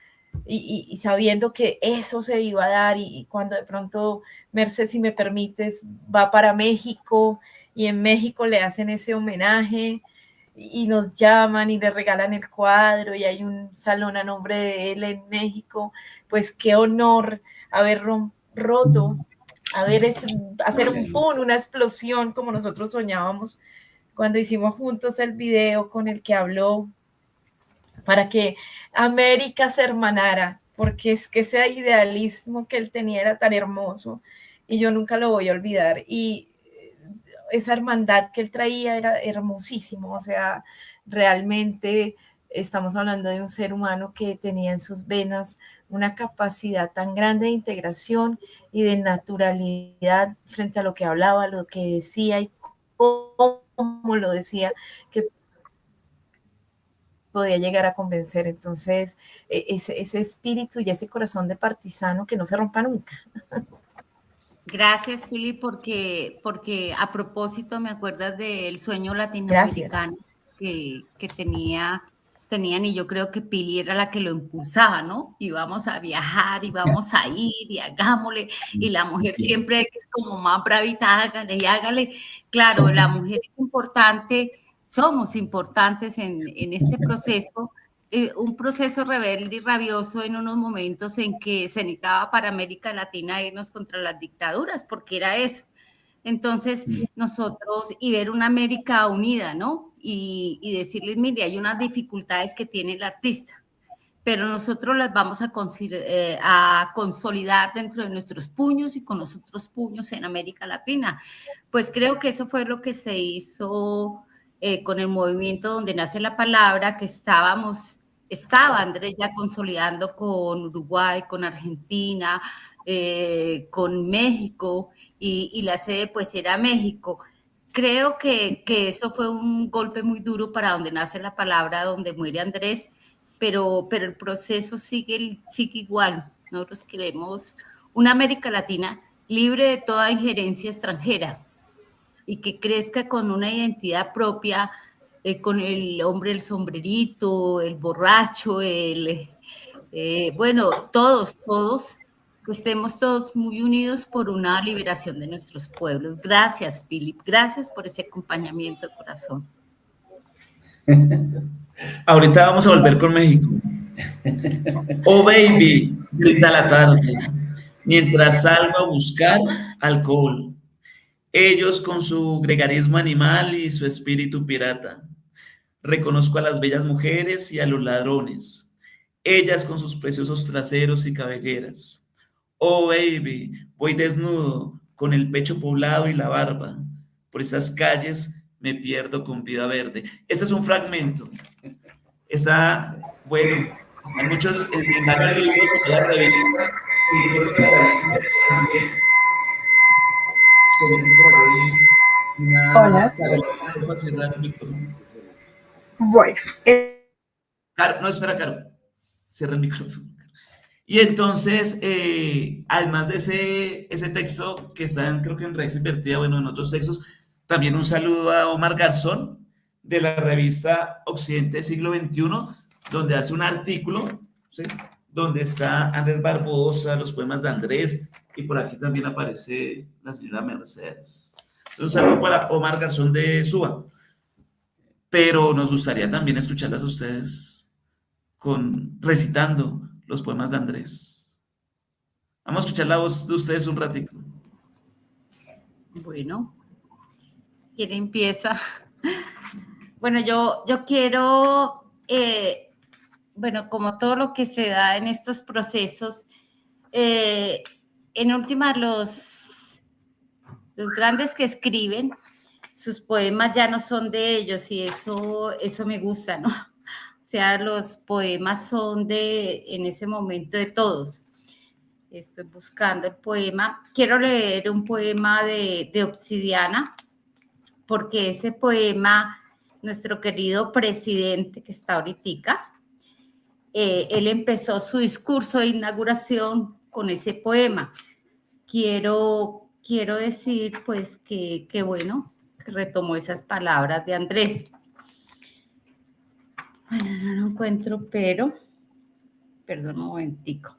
y sabiendo que eso se iba a dar y cuando de pronto, Mercedes, si me permites, va para México y en México le hacen ese homenaje y nos llaman y le regalan el cuadro y hay un salón a nombre de él en México, pues qué honor haber roto, hacer un boom, una explosión como nosotros soñábamos cuando hicimos juntos el video con el que habló para que América se hermanara, porque es que ese idealismo que él tenía era tan hermoso y yo nunca lo voy a olvidar. Y esa hermandad que él traía era hermosísimo, o sea, realmente estamos hablando de un ser humano que tenía en sus venas una capacidad tan grande de integración y de naturalidad frente a lo que hablaba, lo que decía y cómo lo decía, que podía llegar a convencer. Entonces, ese espíritu y ese corazón de partisano que no se rompa nunca. Gracias, Pili, porque a propósito me acuerdas del sueño latinoamericano que tenían, y yo creo que Pili era la que lo impulsaba, ¿no? Y vamos a viajar, y vamos a ir, y hagámosle, y la mujer siempre es como más bravita, hágale y hágale. Claro, la mujer es importante, somos importantes en este proceso, un proceso rebelde y rabioso en unos momentos en que se necesitaba para América Latina irnos contra las dictaduras, porque era eso. Entonces, nosotros, y ver una América unida, ¿no? Y decirles, mire, hay unas dificultades que tiene el artista, pero nosotros las vamos a consolidar dentro de nuestros puños y con los otros puños en América Latina. Pues creo que eso fue lo que se hizo con el movimiento donde nace la palabra, que estaba Andrés ya consolidando con Uruguay, con Argentina, con México, y la sede pues era México. Creo que eso fue un golpe muy duro para donde nace la palabra, donde muere Andrés, pero el proceso sigue igual. Nosotros queremos una América Latina libre de toda injerencia extranjera y que crezca con una identidad propia, con el hombre del sombrerito, el borracho, bueno, todos, que estemos todos muy unidos por una liberación de nuestros pueblos. Gracias, Philip, gracias por ese acompañamiento, corazón. Ahorita vamos a volver con México. Oh, baby, grita la tarde, mientras salgo a buscar alcohol. Ellos con su gregarismo animal y su espíritu pirata. Reconozco a las bellas mujeres y a los ladrones. Ellas con sus preciosos traseros y cabelleras. Oh, baby, voy desnudo, con el pecho poblado y la barba. Por esas calles me pierdo con vida verde. Este es un fragmento. Está, bueno, están muchos en varios libros en la revista. Y creo que Hola. cerrar el micrófono. Bueno, Caro, no, espera, Caro. Cierra el micrófono. Y entonces, además de ese texto que está, creo que en Rex Invertida, bueno, en otros textos, también un saludo a Omar Garzón, de la revista Occidente Siglo XXI, donde hace un artículo, ¿sí?, donde está Andrés Barbosa, los poemas de Andrés, y por aquí también aparece la señora Mercedes. Entonces, un saludo para Omar Garzón de Suba. Pero nos gustaría también escucharlas a ustedes recitando los poemas de Andrés. Vamos a escuchar la voz de ustedes un ratico. Bueno, ¿quién empieza? Bueno, yo quiero, bueno, como todo lo que se da en estos procesos, en últimas los grandes que escriben, sus poemas ya no son de ellos y eso me gusta, ¿no? O sea, los poemas son en ese momento de todos. Estoy buscando el poema. Quiero leer un poema de Obsidiana, porque ese poema, nuestro querido presidente que está ahorita, él empezó su discurso de inauguración con ese poema. Quiero decir, pues, que bueno, que retomó esas palabras de Andrés. Bueno, no lo encuentro, pero, perdón un momentico.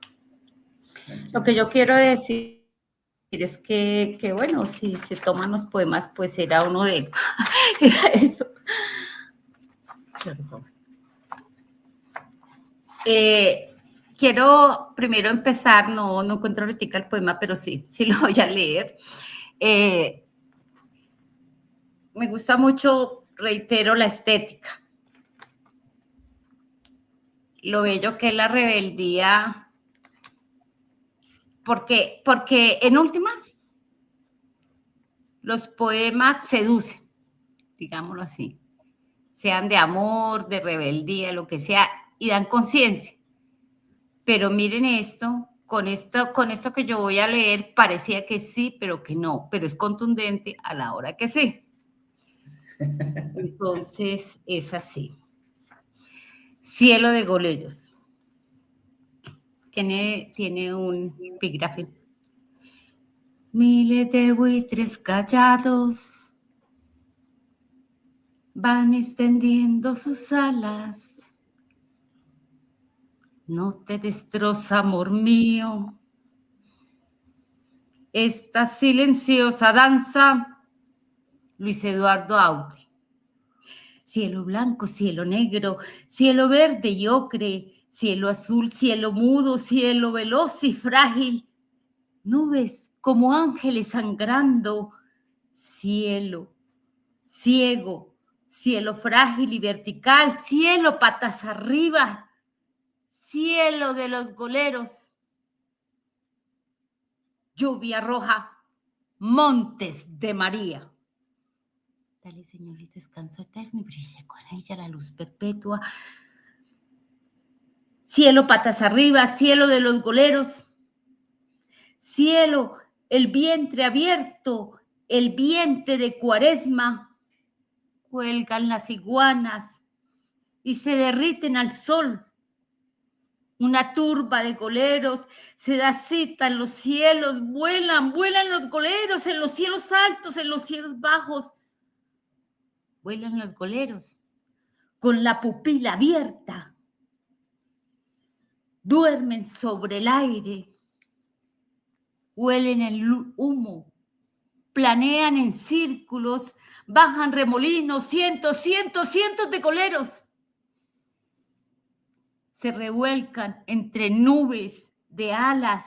Lo que yo quiero decir es que bueno, si se toman los poemas, pues era uno de era eso. Perdón. Quiero primero empezar, no encuentro ahorita el poema, pero sí lo voy a leer. Me gusta mucho, reitero, la estética. Lo bello que es la rebeldía, porque en últimas los poemas seducen, digámoslo así, sean de amor, de rebeldía, lo que sea, y dan conciencia. Pero miren esto, con esto que yo voy a leer, parecía que sí, pero que no, pero es contundente a la hora que sí. Entonces, es así. Cielo de Goleros. Tiene un epígrafe. Miles de buitres callados van extendiendo sus alas. No te destroza, amor mío, esta silenciosa danza. Luis Eduardo Aute. Cielo blanco, cielo negro, cielo verde y ocre, cielo azul, cielo mudo, cielo veloz y frágil, nubes como ángeles sangrando, cielo ciego, cielo frágil y vertical, cielo patas arriba, cielo de los goleros, lluvia roja, montes de María. Dale, Señor, el descanso eterno y brille con ella la luz perpetua. Cielo patas arriba, cielo de los goleros, cielo, el vientre abierto, el vientre de Cuaresma. Cuelgan las iguanas y se derriten al sol. Una turba de goleros se da cita en los cielos, vuelan los goleros en los cielos altos, en los cielos bajos. Vuelan los goleros con la pupila abierta, duermen sobre el aire, huelen el humo, planean en círculos, bajan remolinos, cientos de coleros. Se revuelcan entre nubes de alas,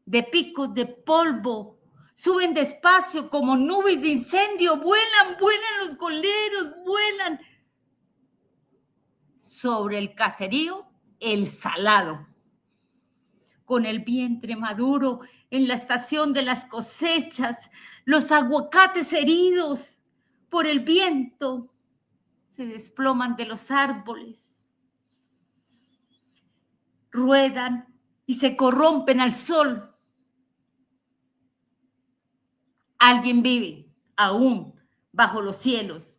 de picos de polvo, suben despacio como nubes de incendio, vuelan los goleros, vuelan sobre el caserío El Salado, con el vientre maduro en la estación de las cosechas, los aguacates heridos por el viento se desploman de los árboles, ruedan y se corrompen al sol. Alguien vive aún bajo los cielos,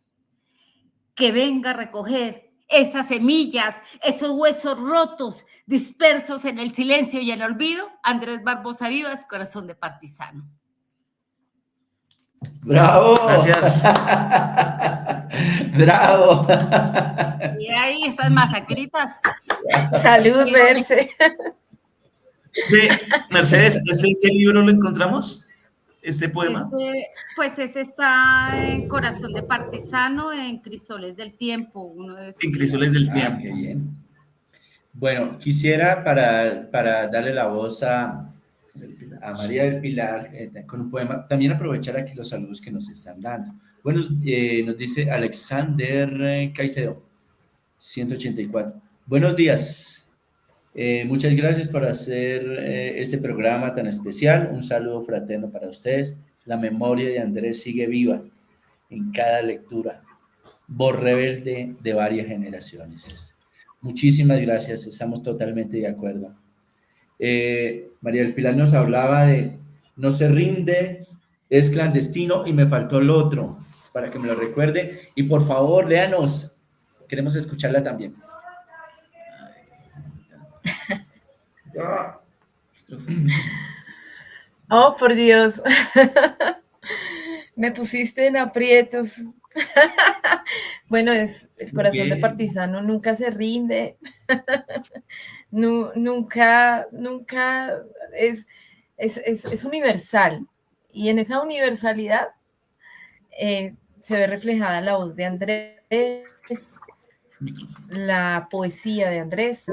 que venga a recoger esas semillas, esos huesos rotos, dispersos en el silencio y en el olvido. Andrés Barbosa Vivas, corazón de partisano. ¡Bravo! Gracias. ¡Bravo! Y ahí esas masacritas. Salud, Merce. Mercedes, ¿qué libro lo encontramos? ¿Este poema? Pues ese está en Corazón de Partisano, en Crisoles del Tiempo. Uno de esos En Crisoles del Ah, Tiempo. qué bien. Bueno, quisiera para darle la voz a María del Pilar con un poema, también aprovechar aquí los saludos que nos están dando. Bueno, nos dice Alexander Caicedo, 184. Buenos días. Muchas gracias por hacer este programa tan especial. Un saludo fraterno para ustedes. La memoria de Andrés sigue viva en cada lectura. Voz rebelde de varias generaciones. Muchísimas gracias, estamos totalmente de acuerdo. María del Pilar nos hablaba de no se rinde, es clandestino y me faltó el otro, para que me lo recuerde. Y por favor, léanos, queremos escucharla también. Oh, por Dios. Me pusiste en aprietos. Bueno, es el corazón de partisano nunca se rinde. Nunca es universal. Y en esa universalidad se ve reflejada la voz de Andrés, la poesía de Andrés,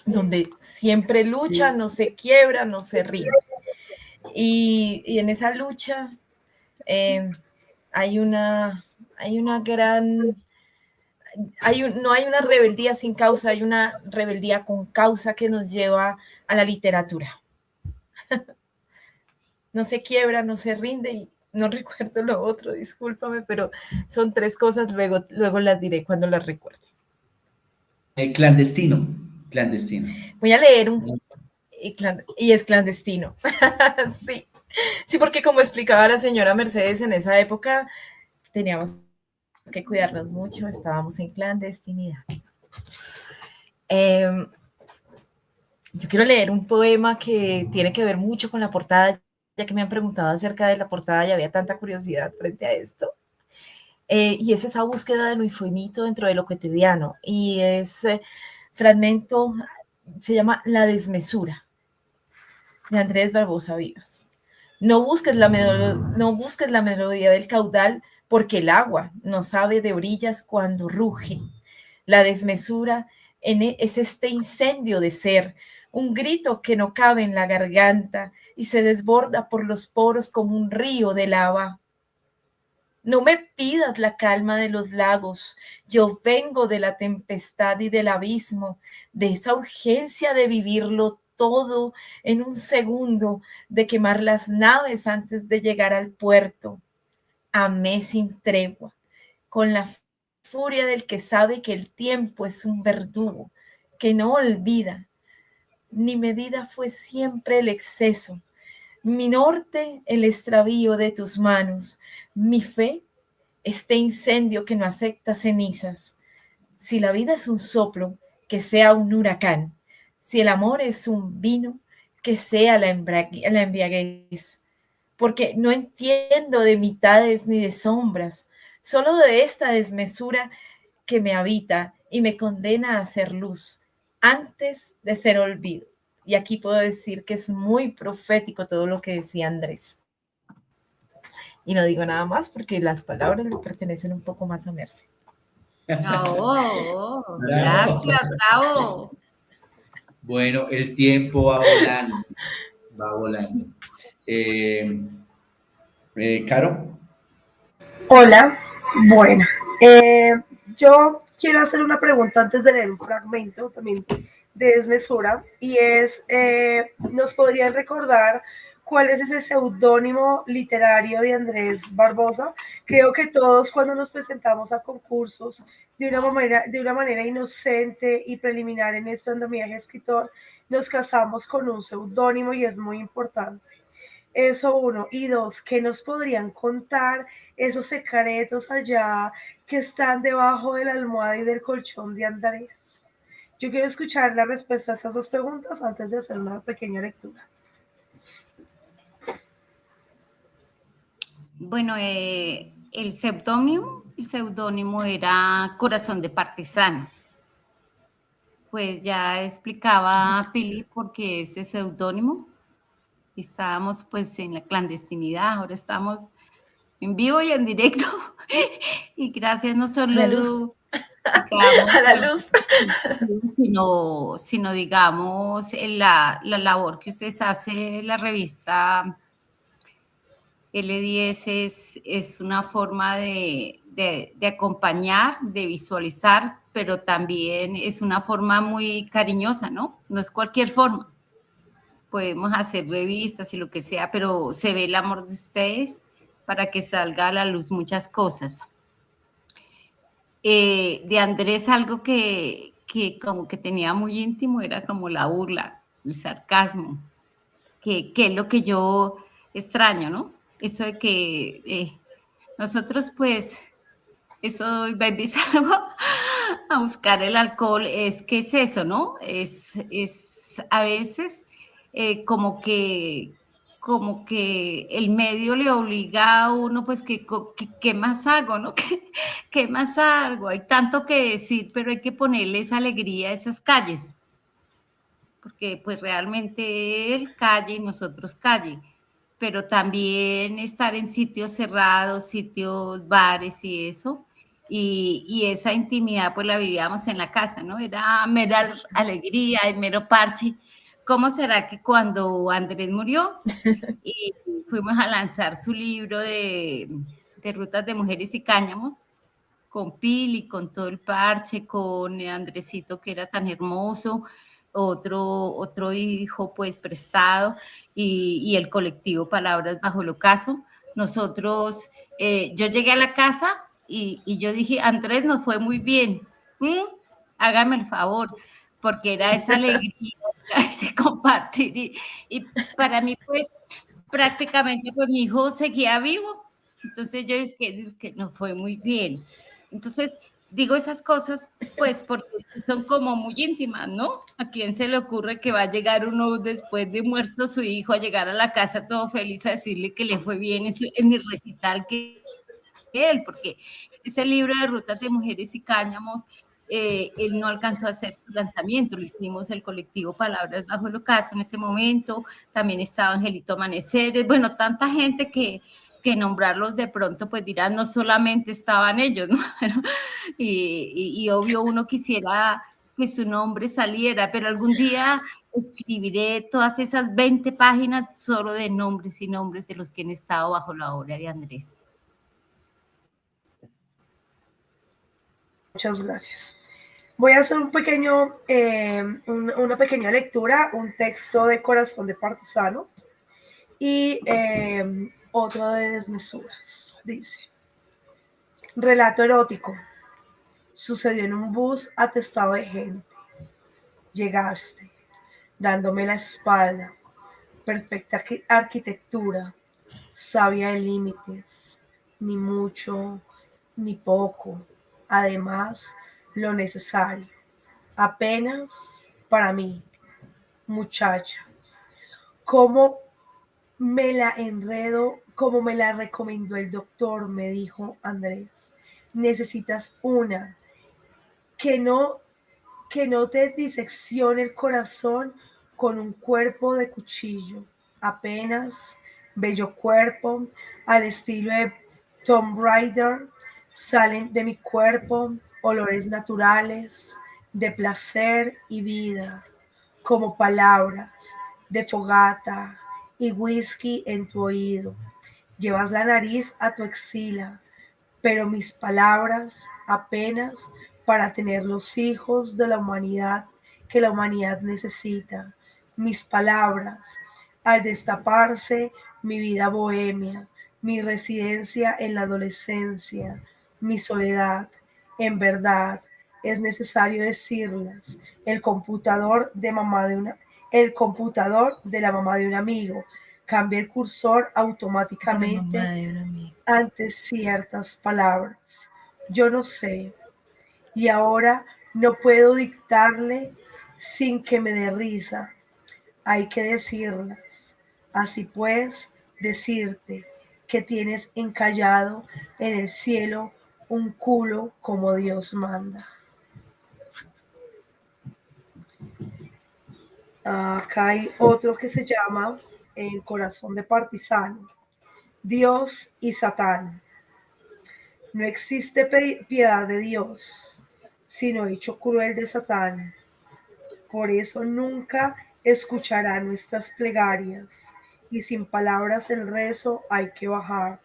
donde siempre lucha, no se quiebra, no se rinde. Y en esa lucha no hay una rebeldía sin causa, hay una rebeldía con causa que nos lleva a la literatura. No se quiebra, no se rinde, y no recuerdo lo otro, discúlpame, pero son tres cosas, luego las diré cuando las recuerde. Clandestino. Voy a leer y es clandestino. Sí, porque como explicaba la señora Mercedes, en esa época teníamos que cuidarnos mucho, estábamos en clandestinidad. Yo quiero leer un poema que tiene que ver mucho con la portada, ya que me han preguntado acerca de la portada y había tanta curiosidad frente a esto. Y es esa búsqueda de lo infinito dentro de lo cotidiano. Y ese fragmento se llama La desmesura, de Andrés Barbosa Vivas. No busques la melodía del caudal, porque el agua no sabe de orillas cuando ruge. La desmesura es este incendio de ser, un grito que no cabe en la garganta y se desborda por los poros como un río de lava. No me pidas la calma de los lagos, yo vengo de la tempestad y del abismo, de esa urgencia de vivirlo todo en un segundo, de quemar las naves antes de llegar al puerto. Amé sin tregua, con la furia del que sabe que el tiempo es un verdugo, que no olvida. Mi medida fue siempre el exceso, mi norte el extravío de tus manos, mi fe este incendio que no acepta cenizas. Si la vida es un soplo, que sea un huracán. Si el amor es un vino, que sea la embriaguez. Porque no entiendo de mitades ni de sombras, solo de esta desmesura que me habita y me condena a ser luz antes de ser olvido. Y aquí puedo decir que es muy profético todo lo que decía Andrés. Y no digo nada más porque las palabras le pertenecen un poco más a Merce. Oh, gracias, bravo. Bueno, el tiempo va volando, va volando. Caro, Hola, bueno, yo quiero hacer una pregunta antes de leer un fragmento también de Desmesura, y es, ¿nos podrían recordar cuál es ese seudónimo literario de Andrés Barbosa? Creo que todos cuando nos presentamos a concursos de una manera inocente y preliminar en este andamiaje escritor, nos casamos con un seudónimo y es muy importante. Eso uno. Y dos, ¿qué nos podrían contar esos secretos allá que están debajo de la almohada y del colchón de Andrés? Yo quiero escuchar la respuesta a estas dos preguntas antes de hacer una pequeña lectura. Bueno, el seudónimo era Corazón de Partisano. Pues ya explicaba Philip por qué ese seudónimo. Estábamos pues en la clandestinidad, ahora estamos en vivo y en directo. Y gracias no A la luz. solo, digamos, A la luz. sino digamos, la labor que ustedes hacen en la revista L10 es una forma de acompañar, de visualizar, pero también es una forma muy cariñosa, ¿no? No es cualquier forma. Podemos hacer revistas y lo que sea, pero se ve el amor de ustedes para que salga a la luz muchas cosas. De Andrés, algo que como que tenía muy íntimo era como la burla, el sarcasmo, que es lo que yo extraño, ¿no? Eso de que nosotros pues, eso iba a empezar a buscar el alcohol, es que es eso, ¿no? Es a veces como que el medio le obliga a uno, pues, ¿qué más hago, no? ¿Qué más hago? Hay tanto que decir, pero hay que ponerle esa alegría a esas calles, porque pues realmente él calle y nosotros calle, pero también estar en sitios cerrados, sitios, bares y eso, y esa intimidad pues la vivíamos en la casa, ¿no? Era mera alegría y mero parche. ¿Cómo será que cuando Andrés murió y fuimos a lanzar su libro de Rutas de Mujeres y Cáñamos, con Pili, con todo el parche, con Andresito que era tan hermoso, otro hijo pues prestado y el colectivo Palabras Bajo el Ocaso? Nosotros, yo llegué a la casa y yo dije, Andrés, nos fue muy bien, hágame el favor, porque era esa alegría, ese compartir y para mí pues prácticamente pues mi hijo seguía vivo, entonces yo es que nos fue muy bien. Entonces, digo esas cosas, pues, porque son como muy íntimas, ¿no? ¿A quién se le ocurre que va a llegar uno después de muerto su hijo a llegar a la casa todo feliz a decirle que le fue bien en el recital que él? Porque ese libro de Rutas de Mujeres y Cáñamos, él no alcanzó a hacer su lanzamiento, lo hicimos el colectivo Palabras Bajo el Ocaso en ese momento, también estaba Angelito Amaneceres, bueno, tanta gente que nombrarlos de pronto pues dirán, no solamente estaban ellos, ¿no? y obvio uno quisiera que su nombre saliera, pero algún día escribiré todas esas 20 páginas solo de nombres y nombres de los que han estado bajo la obra de Andrés. Muchas gracias. Voy a hacer una pequeña lectura, un texto de Corazón de Partisano y otro de Desmesuras. Dice, relato erótico. Sucedió en un bus atestado de gente. Llegaste, dándome la espalda. Perfecta arquitectura, sabia de límites, ni mucho ni poco. Además, lo necesario. Apenas para mí, muchacha. ¿Cómo me la enredo? Como me la recomendó el doctor, me dijo Andrés. Necesitas una que no, que no te diseccione el corazón con un cuerpo de cuchillo. Apenas, bello cuerpo, al estilo de Tomb Raider, salen de mi cuerpo olores naturales de placer y vida, como palabras de fogata y whisky en tu oído. Llevas la nariz a tu axila, pero mis palabras apenas para tener los hijos de la humanidad que la humanidad necesita. Mis palabras, al destaparse mi vida bohemia, mi residencia en la adolescencia, mi soledad, en verdad, es necesario decirlas. El computador de la mamá de un amigo cambia el cursor De la mamá automáticamente de un amigo. ante ciertas palabras. Yo no sé, y ahora no puedo dictarle sin que me dé risa. Hay que decirlas. Así pues, decirte que tienes encallado en el cielo un culo como Dios manda. Acá hay otro que se llama El corazón de partisano. Dios y Satán. No existe piedad de Dios, sino hecho cruel de Satán. Por eso nunca escuchará nuestras plegarias, y sin palabras el rezo hay que bajar.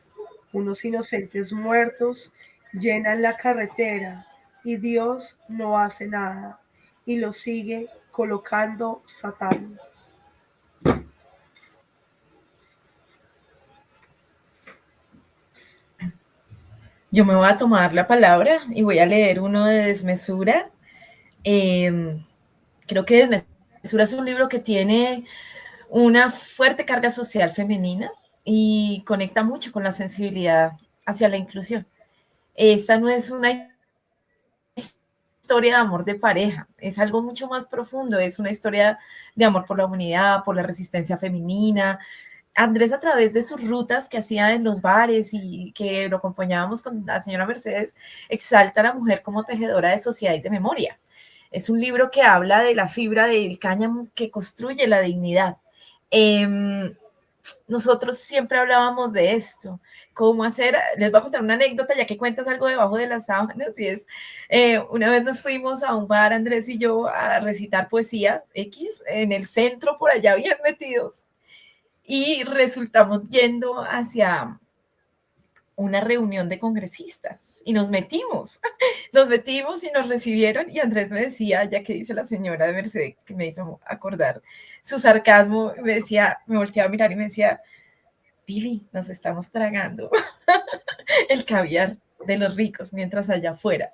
Unos inocentes muertos llenan la carretera, y Dios no hace nada, y lo sigue colocando Satán. Yo me voy a tomar la palabra y voy a leer uno de Desmesura. Creo que Desmesura es un libro que tiene una fuerte carga social femenina y conecta mucho con la sensibilidad hacia la inclusión. Esta no es una historia de amor de pareja, es algo mucho más profundo, es una historia de amor por la humanidad, por la resistencia femenina. Andrés, a través de sus rutas que hacía en los bares y que lo acompañábamos con la señora Mercedes, exalta a la mujer como tejedora de sociedad y de memoria. Es un libro que habla de la fibra del cáñamo que construye la dignidad. Nosotros siempre hablábamos de esto, cómo hacer, les voy a contar una anécdota ya que cuentas algo debajo de las sábanas, y es, una vez nos fuimos a un bar, Andrés y yo, a recitar poesía X en el centro, por allá bien metidos, y resultamos yendo hacia una reunión de congresistas y nos metimos y nos recibieron, y Andrés me decía, ya que dice la señora de Mercedes, que me hizo acordar su sarcasmo, me decía, me volteaba a mirar y me decía, Pili, nos estamos tragando el caviar de los ricos mientras allá afuera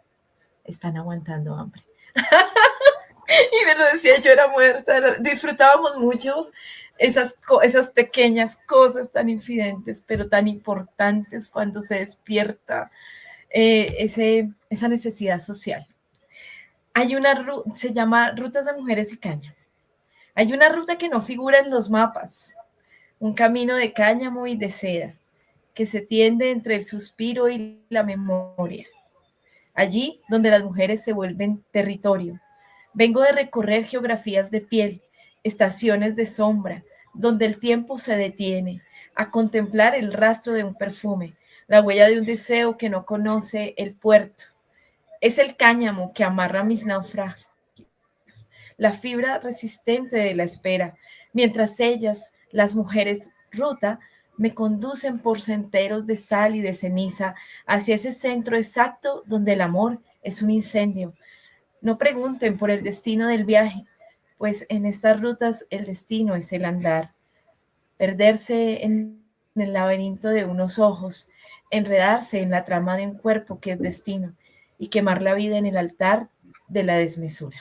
están aguantando hambre. Y me lo decía, yo era muerta, disfrutábamos mucho esas pequeñas cosas tan infidentes, pero tan importantes cuando se despierta esa necesidad social. Hay se llama Rutas de Mujeres y Cáñamo. Hay una ruta que no figura en los mapas, un camino de cáñamo y de seda, que se tiende entre el suspiro y la memoria. Allí donde las mujeres se vuelven territorio. Vengo de recorrer geografías de piel, estaciones de sombra, donde el tiempo se detiene, a contemplar el rastro de un perfume, la huella de un deseo que no conoce el puerto. Es el cáñamo que amarra mis naufragios, la fibra resistente de la espera, mientras ellas, las mujeres ruta, me conducen por senderos de sal y de ceniza hacia ese centro exacto donde el amor es un incendio. No pregunten por el destino del viaje, pues en estas rutas el destino es el andar. Perderse en el laberinto de unos ojos, enredarse en la trama de un cuerpo que es destino y quemar la vida en el altar de la desmesura.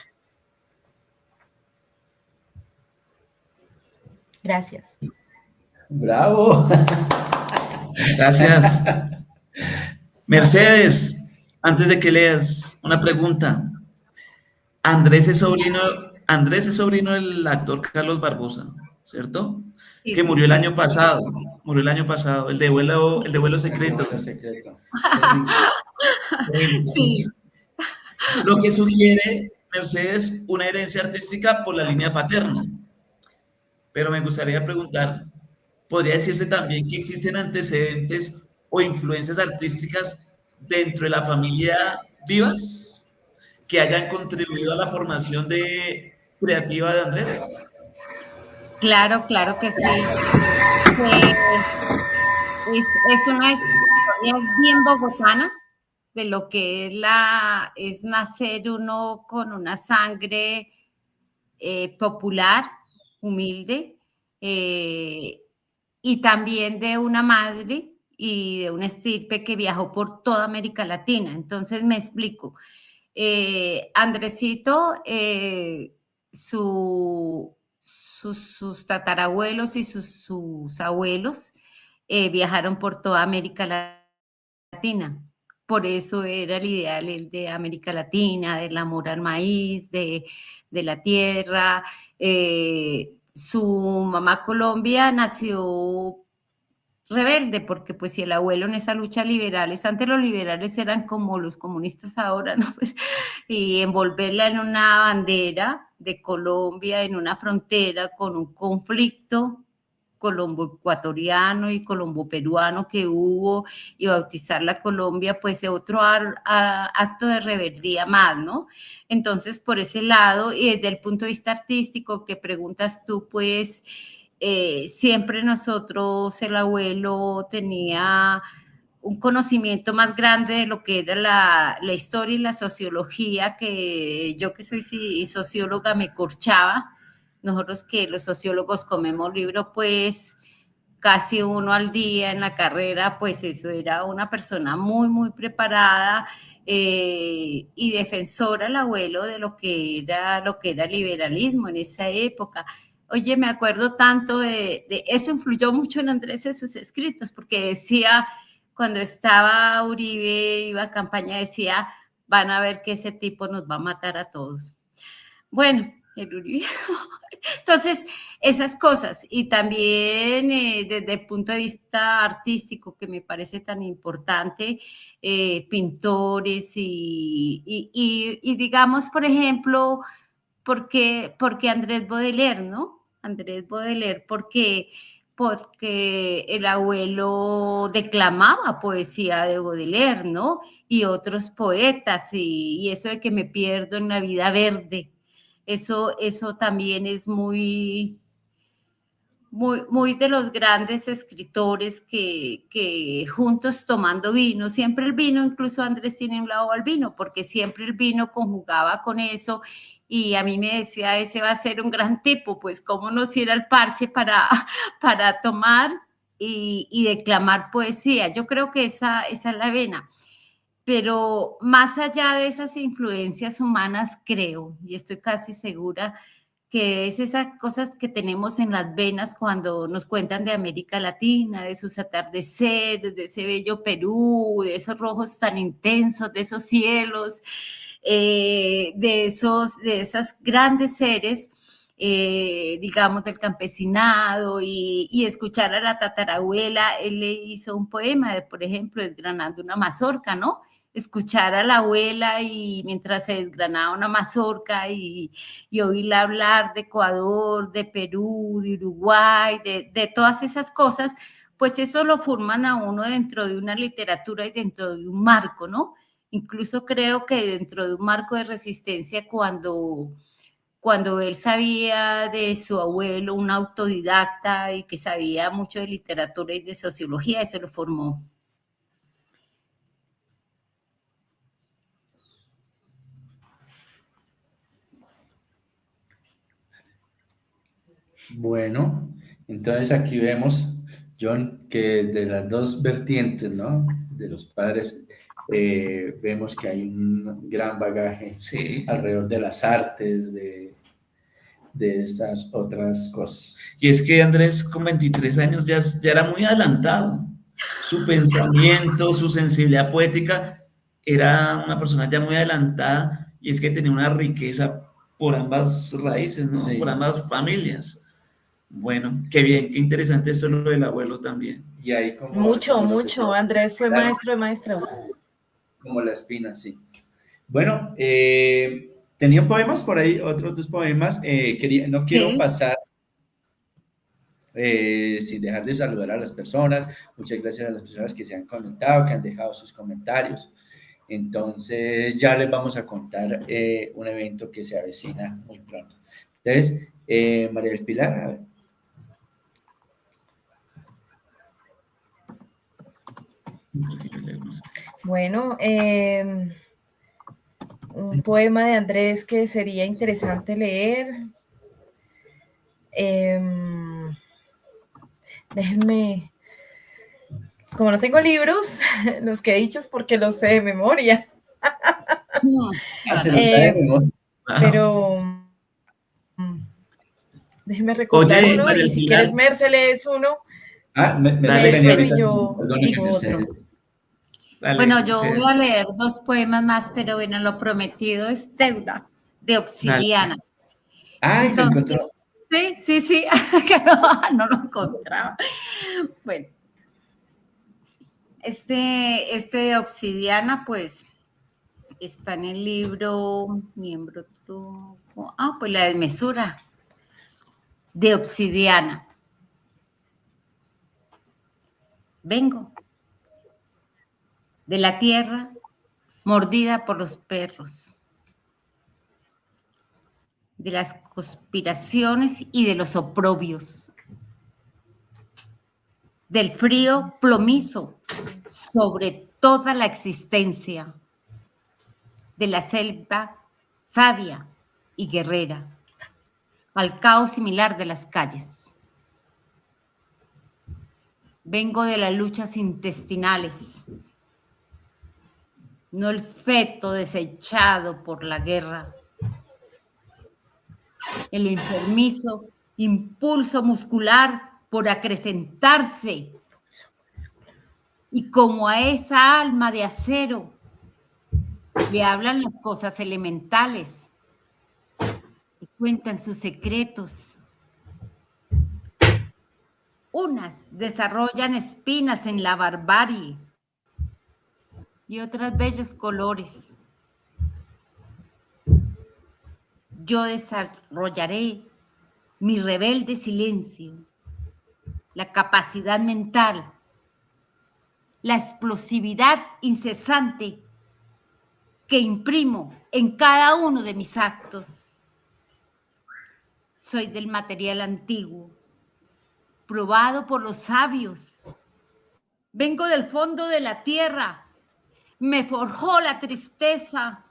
Gracias. ¡Bravo! Gracias. Mercedes, antes de que leas, una pregunta. Andrés es sobrino del actor Carlos Barbosa, ¿cierto? Sí, Que sí. murió el año pasado, el de vuelo secreto. Vuelo secreto. Sí, Lo que sugiere, Mercedes, una herencia artística por la línea paterna. Pero me gustaría preguntar, ¿podría decirse también que existen antecedentes o influencias artísticas dentro de la familia Vivas que hayan contribuido a la formación creativa de Andrés? Claro, claro que sí. Pues es una historia bien bogotana de lo que es nacer uno con una sangre popular, humilde, y también de una madre y de una estirpe que viajó por toda América Latina. Entonces me explico. Andresito, sus tatarabuelos y sus abuelos viajaron por toda América Latina. Por eso era el ideal el de América Latina, del amor al maíz, de la tierra. Su mamá Colombia nació rebelde, porque pues si el abuelo en esa lucha liberales, antes los liberales eran como los comunistas ahora, ¿no? Pues, y envolverla en una bandera de Colombia, en una frontera con un conflicto colombo-ecuatoriano y colombo-peruano que hubo, y bautizar la Colombia, pues otro acto de rebeldía más, ¿no? Entonces, por ese lado, y desde el punto de vista artístico que preguntas tú, pues siempre nosotros, el abuelo tenía un conocimiento más grande de lo que era la historia y la sociología, que yo que soy socióloga me corchaba. Nosotros que los sociólogos comemos libro, pues casi uno al día en la carrera, pues eso era una persona muy, muy preparada y defensora, el abuelo, de lo que era liberalismo en esa época. Oye, me acuerdo tanto de eso, influyó mucho en Andrés en sus escritos, porque decía, cuando estaba Uribe, iba a campaña, decía, van a ver que ese tipo nos va a matar a todos. Bueno, el Uribe. Entonces, esas cosas. Y también desde el punto de vista artístico, que me parece tan importante, pintores y digamos, por ejemplo, porque Andrés Baudelaire, ¿no? Andrés Baudelaire, porque el abuelo declamaba poesía de Baudelaire, ¿no? Y otros poetas, y eso de que me pierdo en la vida verde. Eso también es muy, muy, muy de los grandes escritores que juntos tomando vino, siempre el vino, incluso Andrés tiene un lado al vino, porque siempre el vino conjugaba con eso, y a mí me decía, ese va a ser un gran tipo, pues cómo nos ir al parche para tomar y declamar poesía. Yo creo que esa es la vena. Pero más allá de esas influencias humanas, creo, y estoy casi segura, que es esas cosas que tenemos en las venas cuando nos cuentan de América Latina, de sus atardeceres, de ese bello Perú, de esos rojos tan intensos, de esos cielos, de esas grandes seres, digamos, del campesinado, y escuchar a la tatarabuela. Él le hizo un poema de, por ejemplo, desgranando una mazorca, ¿no? Escuchar a la abuela y mientras se desgranaba una mazorca y oírla hablar de Ecuador, de Perú, de Uruguay, de todas esas cosas, pues eso lo forman a uno dentro de una literatura y dentro de un marco, ¿no? Incluso creo que dentro de un marco de resistencia, cuando él sabía de su abuelo, un autodidacta y que sabía mucho de literatura y de sociología, eso lo formó. Bueno, entonces aquí vemos, John, que de las dos vertientes, ¿no? De los padres, vemos que hay un gran bagaje Sí. alrededor de las artes, de estas otras cosas. Y es que Andrés, con 23 años, ya era muy adelantado. Su pensamiento, su sensibilidad poética, era una persona ya muy adelantada, y es que tenía una riqueza por ambas raíces, ¿no? Sí. Por ambas familias. Bueno, qué bien, qué interesante eso lo del abuelo también. Y ahí como Mucho. Andrés fue claro, maestro de maestros. como la espina, sí. Bueno, tenía poemas por ahí, otros dos poemas. No quiero Sí. pasar sin dejar de saludar a las personas. Muchas gracias a las personas que se han conectado, que han dejado sus comentarios. Entonces, ya les vamos a contar un evento que se avecina muy pronto. Entonces, María del Pilar, a ver. Bueno, un poema de Andrés que sería interesante leer. Déjenme, como no tengo libros, los que he dicho es porque los sé de memoria. Se lo sabe, ¿no? Pero déjenme recordar Oye, uno María y si Pilar, quieres, Merce, lees uno, Mercedes dale, lees venía uno y ahorita. yo Perdóneme, digo otro. Mercedes. dale, Bueno, yo voy a Mercedes, leer dos poemas más, pero bueno, lo prometido es deuda, de dale. Obsidiana. Ay, lo Entonces, encontró. sí, que no lo encontraba. Bueno, este de Obsidiana, pues, está en el libro Miembro Truco. Ah, pues la desmesura de Obsidiana. Vengo de la tierra mordida por los perros, de las conspiraciones y de los oprobios, del frío plomizo sobre toda la existencia, de la selva sabia y guerrera, al caos similar de las calles. Vengo de las luchas intestinales, no el feto desechado por la guerra, el enfermizo impulso muscular por acrecentarse. Y como a esa alma de acero le hablan las cosas elementales, le cuentan sus secretos. Unas desarrollan espinas en la barbarie y otras bellos colores. Yo desarrollaré mi rebelde silencio, la capacidad mental, la explosividad incesante que imprimo en cada uno de mis actos. Soy del material antiguo, probado por los sabios. Vengo del fondo de la tierra, me forjó la tristeza.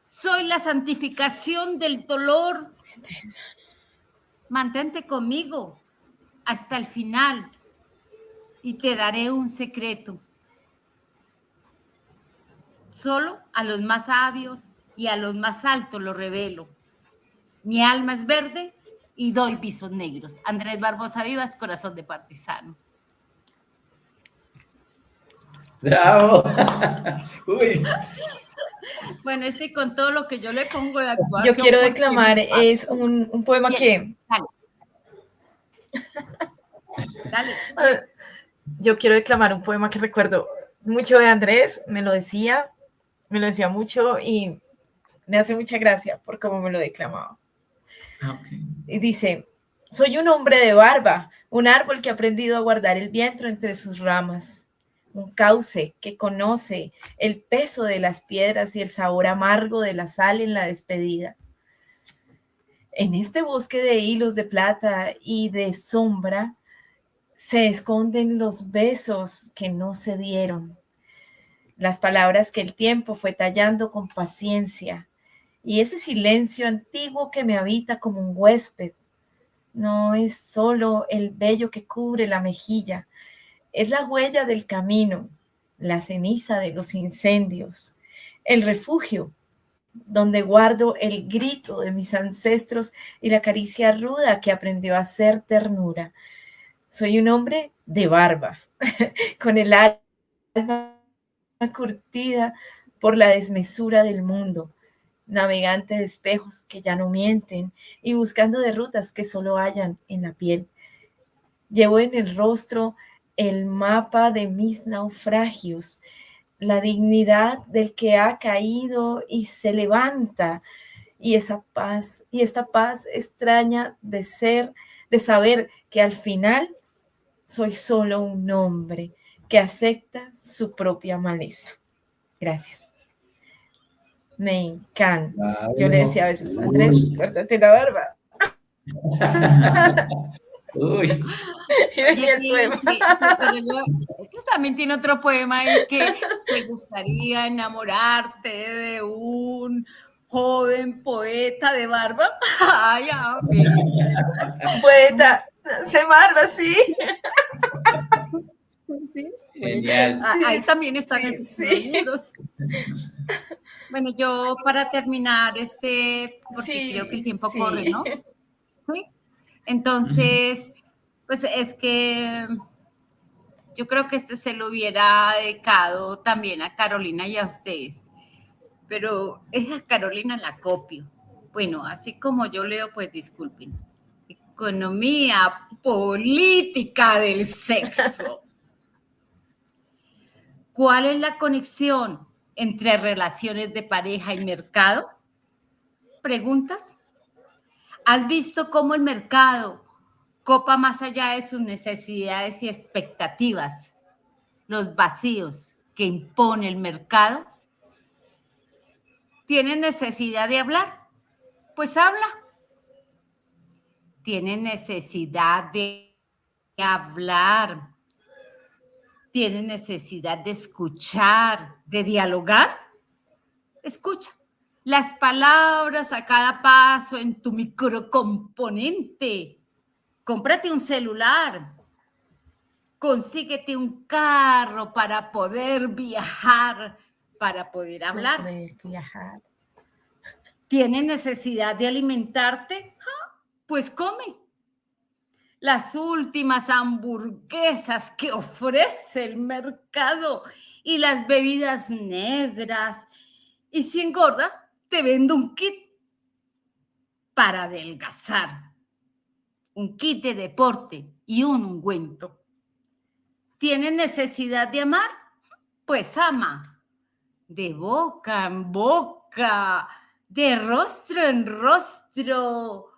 Soy la santificación del dolor. Mantente conmigo hasta el final y te daré un secreto. Solo a los más sabios y a los más altos lo revelo. Mi alma es verde y doy visos negros. Andrés Barbosa Vivas, Corazón de Partisano. ¡Bravo! Uy. Bueno, con todo lo que yo le pongo de actuación. Yo quiero declamar, es un poema Bien, que... Dale. Yo quiero declamar un poema que recuerdo mucho de Andrés, me lo decía mucho y me hace mucha gracia por cómo me lo declamaba. Okay. Y dice, soy un hombre de barba, un árbol que ha aprendido a guardar el viento entre sus ramas, un cauce que conoce el peso de las piedras y el sabor amargo de la sal en la despedida. En este bosque de hilos de plata y de sombra se esconden los besos que no se dieron, las palabras que el tiempo fue tallando con paciencia y ese silencio antiguo que me habita como un huésped. No es solo el vello que cubre la mejilla, es la huella del camino, la ceniza de los incendios, el refugio donde guardo el grito de mis ancestros y la caricia ruda que aprendió a ser ternura. Soy un hombre de barba, con el alma curtida por la desmesura del mundo, navegante de espejos que ya no mienten y buscando de rutas que solo hallan en la piel. Llevo en el rostro el mapa de mis naufragios, la dignidad del que ha caído y se levanta, y esa paz, y esta paz extraña de saber que al final soy solo un hombre que acepta su propia maleza. Gracias. Me encanta. Yo le decía a veces, Andrés, córtate la barba. Uy. Y venía el poema. Pero tú también tiene otro poema ahí que te gustaría enamorarte de un joven poeta de barba. Ay, bien. Poeta, se barba, sí. Sí, Genial. ahí también están en los libros. Bueno, yo para terminar porque creo que el tiempo corre, ¿no? Sí. Entonces, pues es que yo creo que se lo hubiera dedicado también a Carolina y a ustedes, pero a Carolina la copio. Bueno, así como yo leo, pues disculpen. Economía política del sexo. ¿Cuál es la conexión entre relaciones de pareja y mercado? ¿Preguntas? ¿Has visto cómo el mercado copa más allá de sus necesidades y expectativas los vacíos que impone el mercado? ¿Tienes necesidad de hablar? Pues habla. ¿Tienes necesidad de hablar? ¿Tienes necesidad de escuchar, de dialogar? Escucha. Las palabras a cada paso en tu microcomponente. Cómprate un celular. Consíguete un carro para poder viajar, para poder hablar. Para poder viajar. ¿Tienes necesidad de alimentarte? Pues come. Las últimas hamburguesas que ofrece el mercado y las bebidas negras. Y si engordas, te vendo un kit para adelgazar. Un kit de deporte y un ungüento. ¿Tienes necesidad de amar? Pues ama. De boca en boca, de rostro en rostro,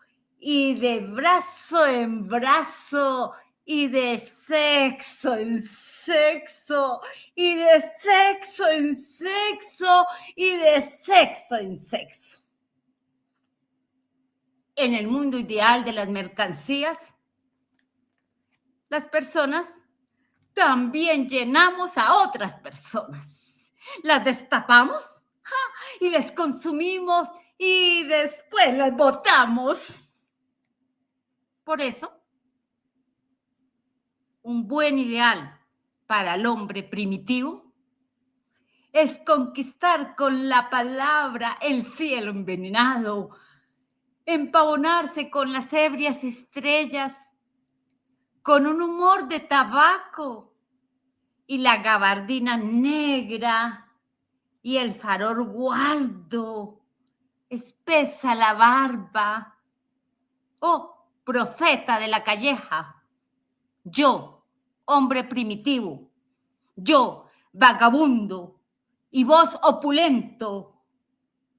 y de brazo en brazo, y de sexo en sexo, y de sexo en sexo, y de sexo en sexo. En el mundo ideal de las mercancías, las personas también llenamos a otras personas. Las destapamos y les consumimos y después las botamos. Por eso, un buen ideal para el hombre primitivo es conquistar con la palabra el cielo envenenado, empavonarse con las ebrias estrellas, con un humor de tabaco y la gabardina negra y el farol gualdo, espesa la barba. Oh, profeta de la calleja, yo, hombre primitivo, yo, vagabundo, y vos opulento,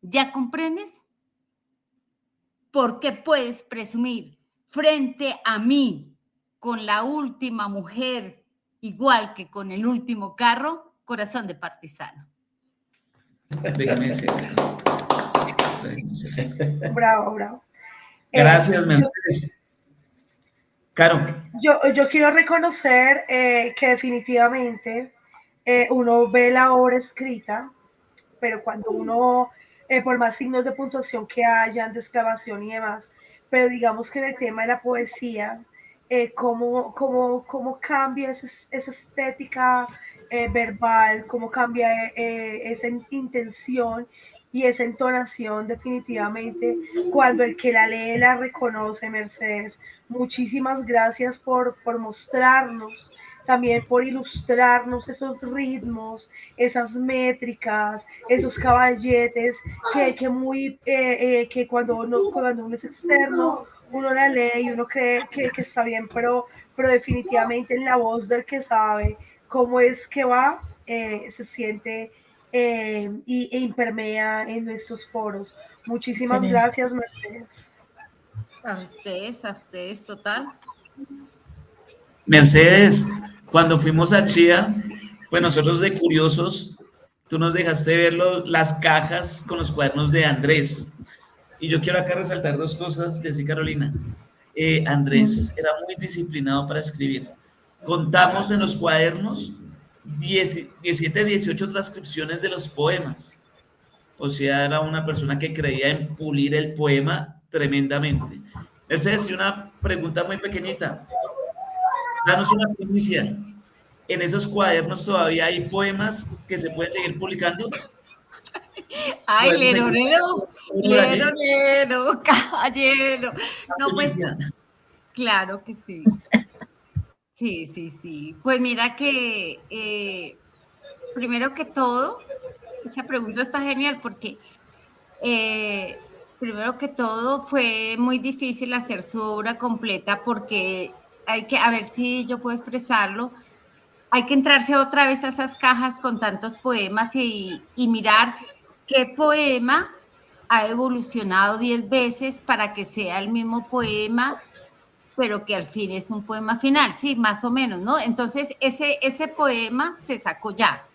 ¿ya comprendes? ¿Por qué puedes presumir frente a mí con la última mujer, igual que con el último carro? Corazón de partisano. Déjame decir. Bravo, bravo. Gracias, Mercedes. Caro. Yo quiero reconocer que definitivamente uno ve la obra escrita, pero cuando uno, por más signos de puntuación que hayan, de exclamación y demás, pero digamos que en el tema de la poesía, cómo cambia esa estética verbal, cómo cambia esa intención y esa entonación definitivamente cuando el que la lee la reconoce. Mercedes, muchísimas gracias por mostrarnos, también por ilustrarnos esos ritmos, esas métricas, esos caballetes que cuando uno es externo, uno la lee y uno cree que está bien, pero definitivamente en la voz del que sabe cómo es que va, se siente e impermea en nuestros foros. Muchísimas Excelente. gracias, Mercedes. A ustedes, total. Mercedes, cuando fuimos a Chía, pues nosotros de curiosos, tú nos dejaste ver las cajas con los cuadernos de Andrés. Y yo quiero acá resaltar dos cosas, Jessy Carolina. Andrés era muy disciplinado para escribir. Contamos en los cuadernos 17, 18 transcripciones de los poemas. O sea, era una persona que creía en pulir el poema tremendamente. Mercedes, y una pregunta muy pequeñita. Danos una primicia. ¿En esos cuadernos todavía hay poemas que se pueden seguir publicando? Ay, ¿Podemos seguir Lero, de allí? caballero. No, pues Primicia. claro que sí. Sí, sí, sí. Pues mira que primero que todo, esa pregunta está genial porque primero que todo fue muy difícil hacer su obra completa porque hay que, a ver si yo puedo expresarlo, hay que entrarse otra vez a esas cajas con tantos poemas y mirar qué poema ha evolucionado 10 veces para que sea el mismo poema, pero que al fin es un poema final, sí, más o menos, ¿no? Entonces, ese poema se sacó ya,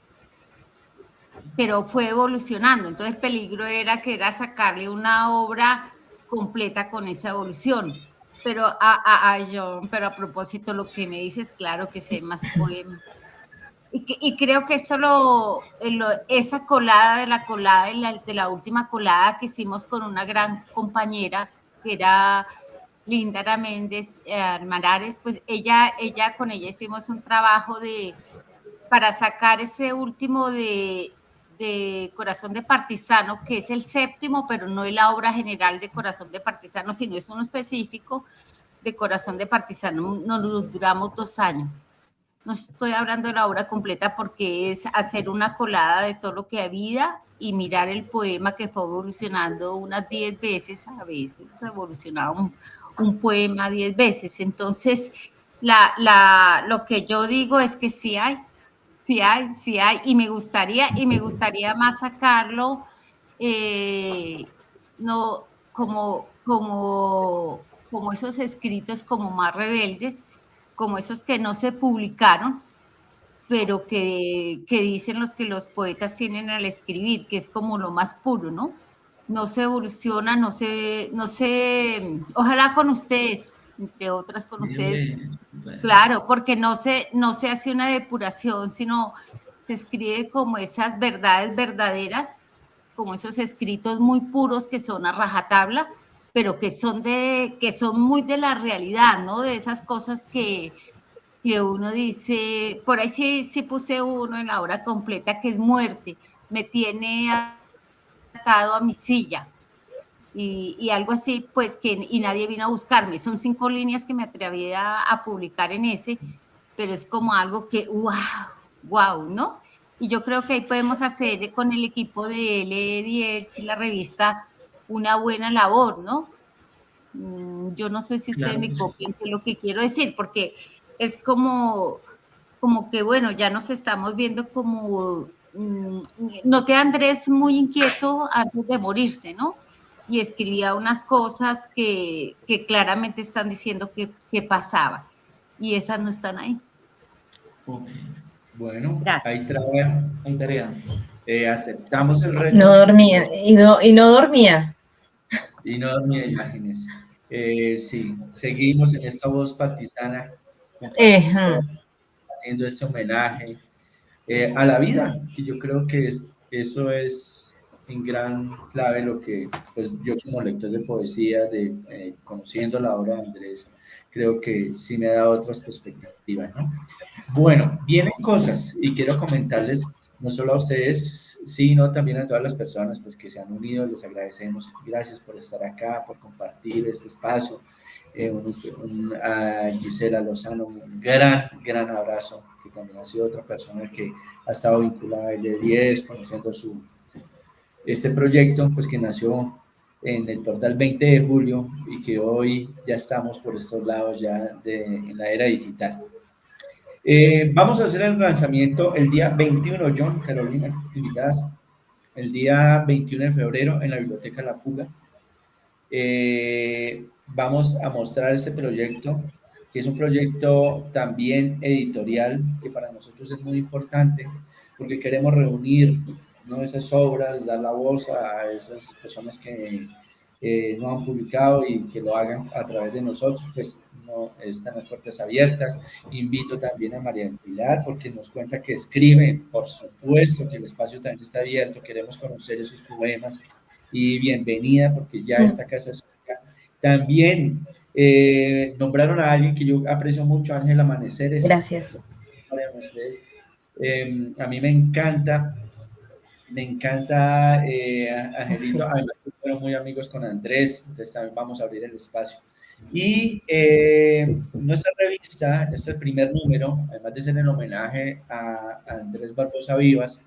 pero fue evolucionando. Entonces, el peligro era que era sacarle una obra completa con esa evolución. Pero pero a propósito, lo que me dices, claro que sé más poemas. Y creo que esto esa colada de la última colada que hicimos con una gran compañera, que era Linda Méndez Almarares, pues con ella hicimos un trabajo para sacar ese último de Corazón de Partisano, que es el séptimo, pero no es la obra general de Corazón de Partisano, sino es uno específico de Corazón de Partisano. Nos duramos 2 años. No estoy hablando de la obra completa porque es hacer una colada de todo lo que había y mirar el poema que fue evolucionando unas 10 veces, a veces evolucionaba un poema 10 veces. Entonces, lo que yo digo es que sí hay, y me gustaría más sacarlo, no como esos escritos como más rebeldes, como esos que no se publicaron, pero que dicen los que los poetas tienen al escribir, que es como lo más puro, ¿no? No se evoluciona, ojalá con ustedes, entre otras con ustedes, Bueno, claro, porque no se hace una depuración, sino se escribe como esas verdades verdaderas, como esos escritos muy puros que son a rajatabla, pero que son muy de la realidad, ¿no? De esas cosas que uno dice, por ahí sí puse uno en la obra completa, que es muerte, me tiene atado a mi silla. Y algo así, pues y nadie vino a buscarme. Son 5 líneas que me atreví a publicar en ese, pero es como algo que, wow, ¿no? Y yo creo que ahí podemos hacer con el equipo de L10 y la revista una buena labor, ¿no? Yo no sé si ustedes claro me que sí. copian qué es lo que quiero decir, porque es como que, bueno, ya nos estamos viendo como, noté a Andrés muy inquieto antes de morirse, ¿no? Y escribía unas cosas que claramente están diciendo que pasaba, y esas no están ahí. Ok. Bueno, Gracias. ahí trabaja. Hay tarea. Aceptamos el reto. No dormía, y no dormía. Y no dormía, imagínense. Sí, seguimos en esta voz partisana, haciendo este homenaje a la vida, y yo creo que eso es en gran clave lo que, pues yo como lector de poesía, conociendo la obra de Andrés, creo que sí me da otras perspectivas, ¿no? Bueno, vienen cosas y quiero comentarles no solo a ustedes, sino también a todas las personas pues, que se han unido, les agradecemos, gracias por estar acá, por compartir este espacio, a Gisela Lozano, un gran abrazo, que también ha sido otra persona que ha estado vinculada a L10, conociendo este proyecto, pues que nació en el portal 20 de julio y que hoy ya estamos por estos lados ya en la era digital. Vamos a hacer el lanzamiento el día 21, John, Carolina, invitadas, el día 21 de febrero en la Biblioteca La Fuga. Vamos a mostrar este proyecto, que es un proyecto también editorial, que para nosotros es muy importante, porque queremos reunir, ¿no?, esas obras, dar la voz a esas personas que no han publicado y que lo hagan a través de nosotros, pues no están las puertas abiertas. Invito también a María Pilar, porque nos cuenta que escribe, por supuesto que el espacio también está abierto, queremos conocer esos poemas, y bienvenida, porque ya esta casa es suya. También nombraron a alguien que yo aprecio mucho, Ángela Amaneceres. Gracias. A mí me encanta Angelito, además fueron muy amigos con Andrés, entonces también vamos a abrir el espacio. Y nuestra revista, este es el primer número, además de ser en homenaje a Andrés Barbosa Vivas,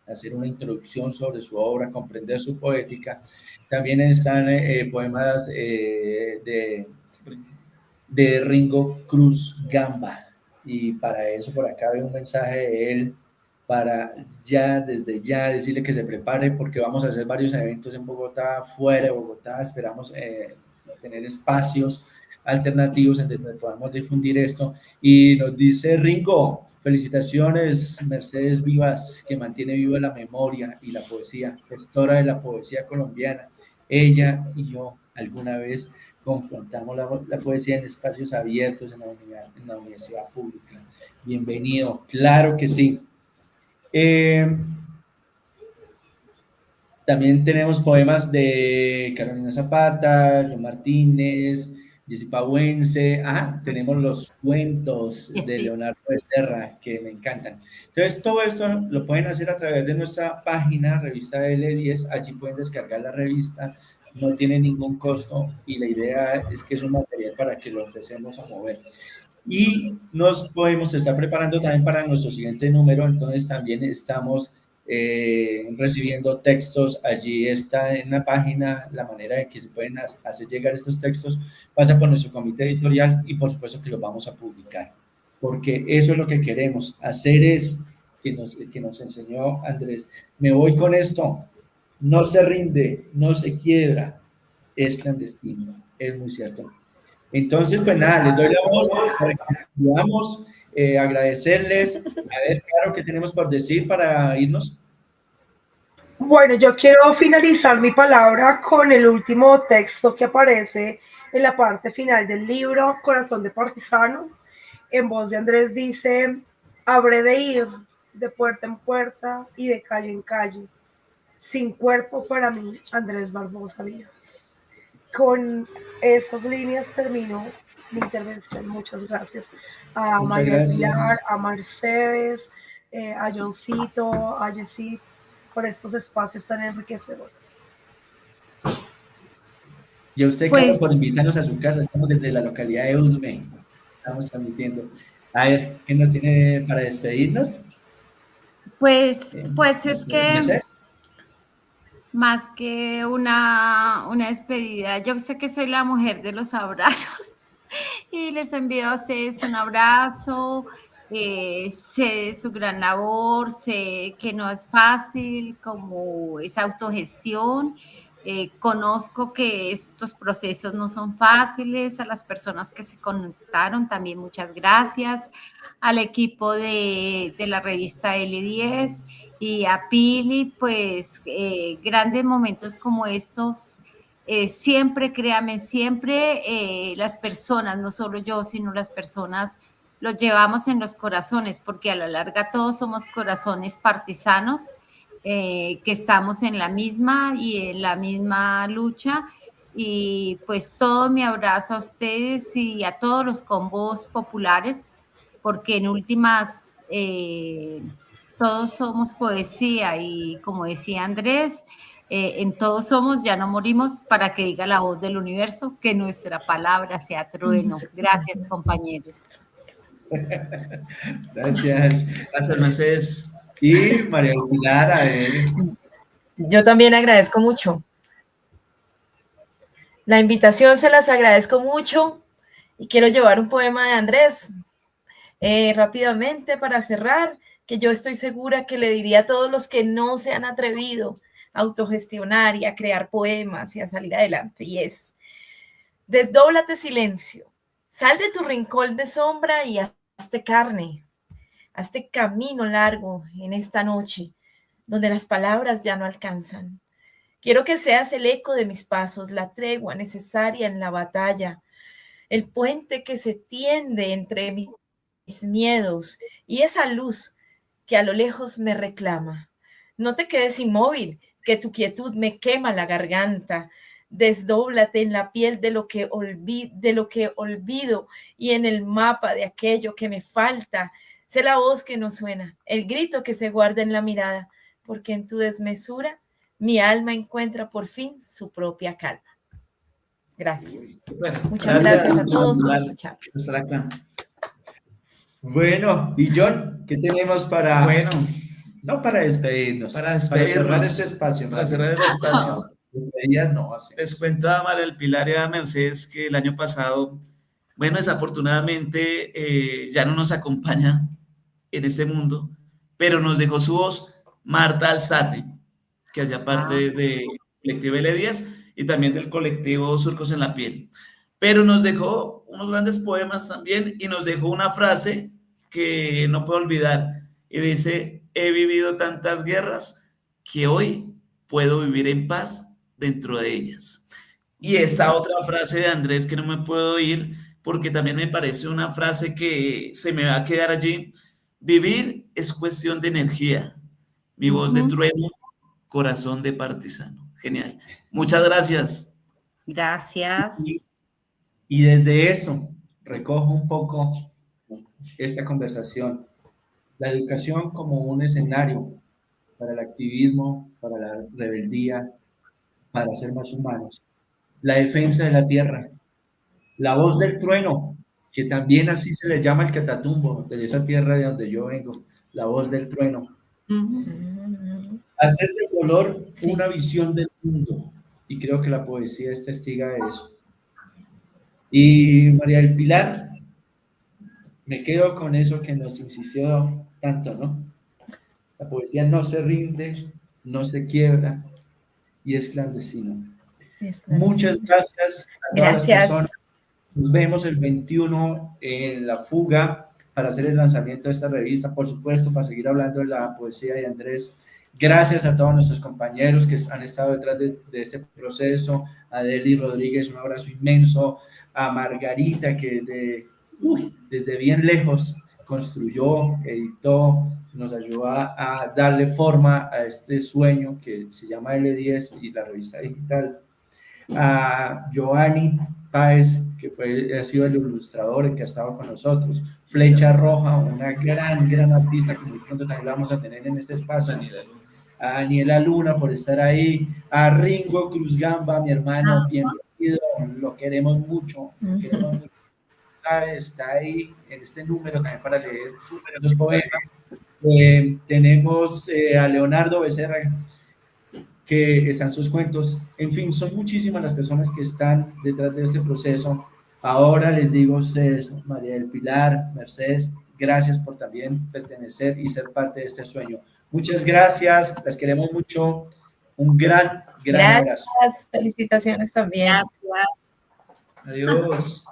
hacer una introducción sobre su obra, comprender su poética. También están poemas de Ringo Cruz Gamba, y para eso por acá hay un mensaje de él, para ya, desde ya, decirle que se prepare, porque vamos a hacer varios eventos en Bogotá, fuera de Bogotá, esperamos tener espacios alternativos en donde podamos difundir esto. Y nos dice Ringo: felicitaciones, Mercedes Vivas, que mantiene viva la memoria y la poesía, gestora de la poesía colombiana. Ella y yo alguna vez confrontamos la poesía en espacios abiertos en la universidad pública. Bienvenido, claro que sí. También tenemos poemas de Carolina Zapata, John Martínez, Jessy Pauense. Tenemos los cuentos de Leonardo Becerra, que me encantan. Entonces, todo esto lo pueden hacer a través de nuestra página, Revista L10. Allí pueden descargar la revista, no tiene ningún costo, y la idea es que es un material para que lo empecemos a mover. Y nos podemos estar preparando también para nuestro siguiente número, entonces también estamos recibiendo textos. Allí está en la página la manera en que se pueden hacer llegar estos textos. Pasa por nuestro comité editorial y por supuesto que los vamos a publicar, porque eso es lo que queremos, hacer eso que nos enseñó Andrés. Me voy con esto: no se rinde, no se quiebra, es clandestino. Es muy cierto. Entonces, pues nada, les doy la voz para que podamos agradecerles. A ver, claro, ¿qué tenemos por decir para irnos? Bueno, yo quiero finalizar mi palabra con el último texto que aparece en la parte final del libro, Corazón de Partisano. En voz de Andrés dice: habré de ir de puerta en puerta y de calle en calle, sin cuerpo para mí, Andrés Barbosa Vivas. Con esas líneas termino mi intervención. Muchas gracias a María Pilar, a Mercedes, a Johncito, a Jessy, por estos espacios tan enriquecedores. Y a usted, pues, Carlos, por invitarnos a su casa. Estamos desde la localidad de Usme, estamos transmitiendo. A ver, ¿qué nos tiene para despedirnos? Pues es que más que una despedida, yo sé que soy la mujer de los abrazos y les envío a ustedes un abrazo. Sé de su gran labor, sé que no es fácil, como es autogestión. Conozco que estos procesos no son fáciles. A las personas que se conectaron también muchas gracias, al equipo de la revista L10 y a Pili, pues grandes momentos como estos, siempre, créame, siempre las personas, no solo yo, sino las personas, los llevamos en los corazones, porque a la larga todos somos corazones partisanos, que estamos en la misma y en la misma lucha. Y pues todo mi abrazo a ustedes y a todos los combos populares, porque en últimas todos somos poesía, y como decía Andrés, en todos somos, ya no morimos, para que diga la voz del universo que nuestra palabra sea trueno. Gracias, compañeros. Gracias. Gracias, Mercedes. Y María Pilar, a ver. Yo también agradezco mucho la invitación, se las agradezco mucho, y quiero llevar un poema de Andrés Rápidamente, para cerrar, que yo estoy segura que le diría a todos los que no se han atrevido a autogestionar y a crear poemas y a salir adelante, y es: desdóblate, silencio, sal de tu rincón de sombra y hazte carne, hazte camino largo en esta noche donde las palabras ya no alcanzan. Quiero que seas el eco de mis pasos, la tregua necesaria en la batalla, el puente que se tiende entre mis miedos y esa luz que a lo lejos me reclama. No te quedes inmóvil, que tu quietud me quema la garganta. Desdóblate en la piel de lo que olvido y en el mapa de aquello que me falta. Sé la voz que no suena, el grito que se guarda en la mirada, porque en tu desmesura mi alma encuentra por fin su propia calma. Gracias. Bueno, Muchas gracias a todos por escucharnos. Estar acá. Bueno, y John, ¿qué tenemos para, Bueno, no para despedirnos, para cerrar despedirnos, este espacio? para cerrar el espacio, Despedidas no así. les cuento a María del Pilar y a Mercedes que el año pasado, bueno, desafortunadamente ya no nos acompaña en este mundo, pero nos dejó su voz Marta Alzate, que hacía parte del colectivo L10 y también del colectivo Surcos en la Piel. Pero nos dejó unos grandes poemas también y nos dejó una frase que no puedo olvidar. Y dice: he vivido tantas guerras que hoy puedo vivir en paz dentro de ellas. Y esta otra frase de Andrés que no me puedo ir porque también me parece una frase que se me va a quedar allí. Vivir es cuestión de energía. Mi voz de trueno, corazón de partisano. Genial. Muchas gracias. Gracias. Y desde eso recojo un poco esta conversación. La educación como un escenario para el activismo, para la rebeldía, para ser más humanos. La defensa de la tierra, la voz del trueno, que también así se le llama el Catatumbo, de esa tierra de donde yo vengo, la voz del trueno. Hacer del dolor una visión del mundo, y creo que la poesía es testiga de eso. Y María del Pilar, me quedo con eso que nos insistió tanto, ¿no? La poesía no se rinde, no se quiebra y es clandestino. Muchas gracias a todas las personas. Nos vemos el 21 en La Fuga para hacer el lanzamiento de esta revista, por supuesto, para seguir hablando de la poesía de Andrés. Gracias a todos nuestros compañeros que han estado detrás de este proceso, a Deli Rodríguez, un abrazo inmenso, a Margarita, que desde bien lejos construyó, editó, nos ayudó a darle forma a este sueño que se llama L10 y la revista digital, a Giovanni Páez, que ha sido el ilustrador, el que ha estado con nosotros, Flecha Roja, una gran artista que muy pronto también la vamos a tener en este espacio, a Daniela Luna por estar ahí, a Ringo Cruz Gamba, mi hermano, bienvenido, lo queremos mucho, está ahí en este número también para leer esos poemas. Tenemos a Leonardo Becerra, que están sus cuentos. En fin, son muchísimas las personas que están detrás de este proceso. Ahora les digo a ustedes, María del Pilar, Mercedes, gracias por también pertenecer y ser parte de este sueño. Muchas gracias, las queremos mucho. Un gran abrazo. Felicitaciones también. Gracias. Adiós.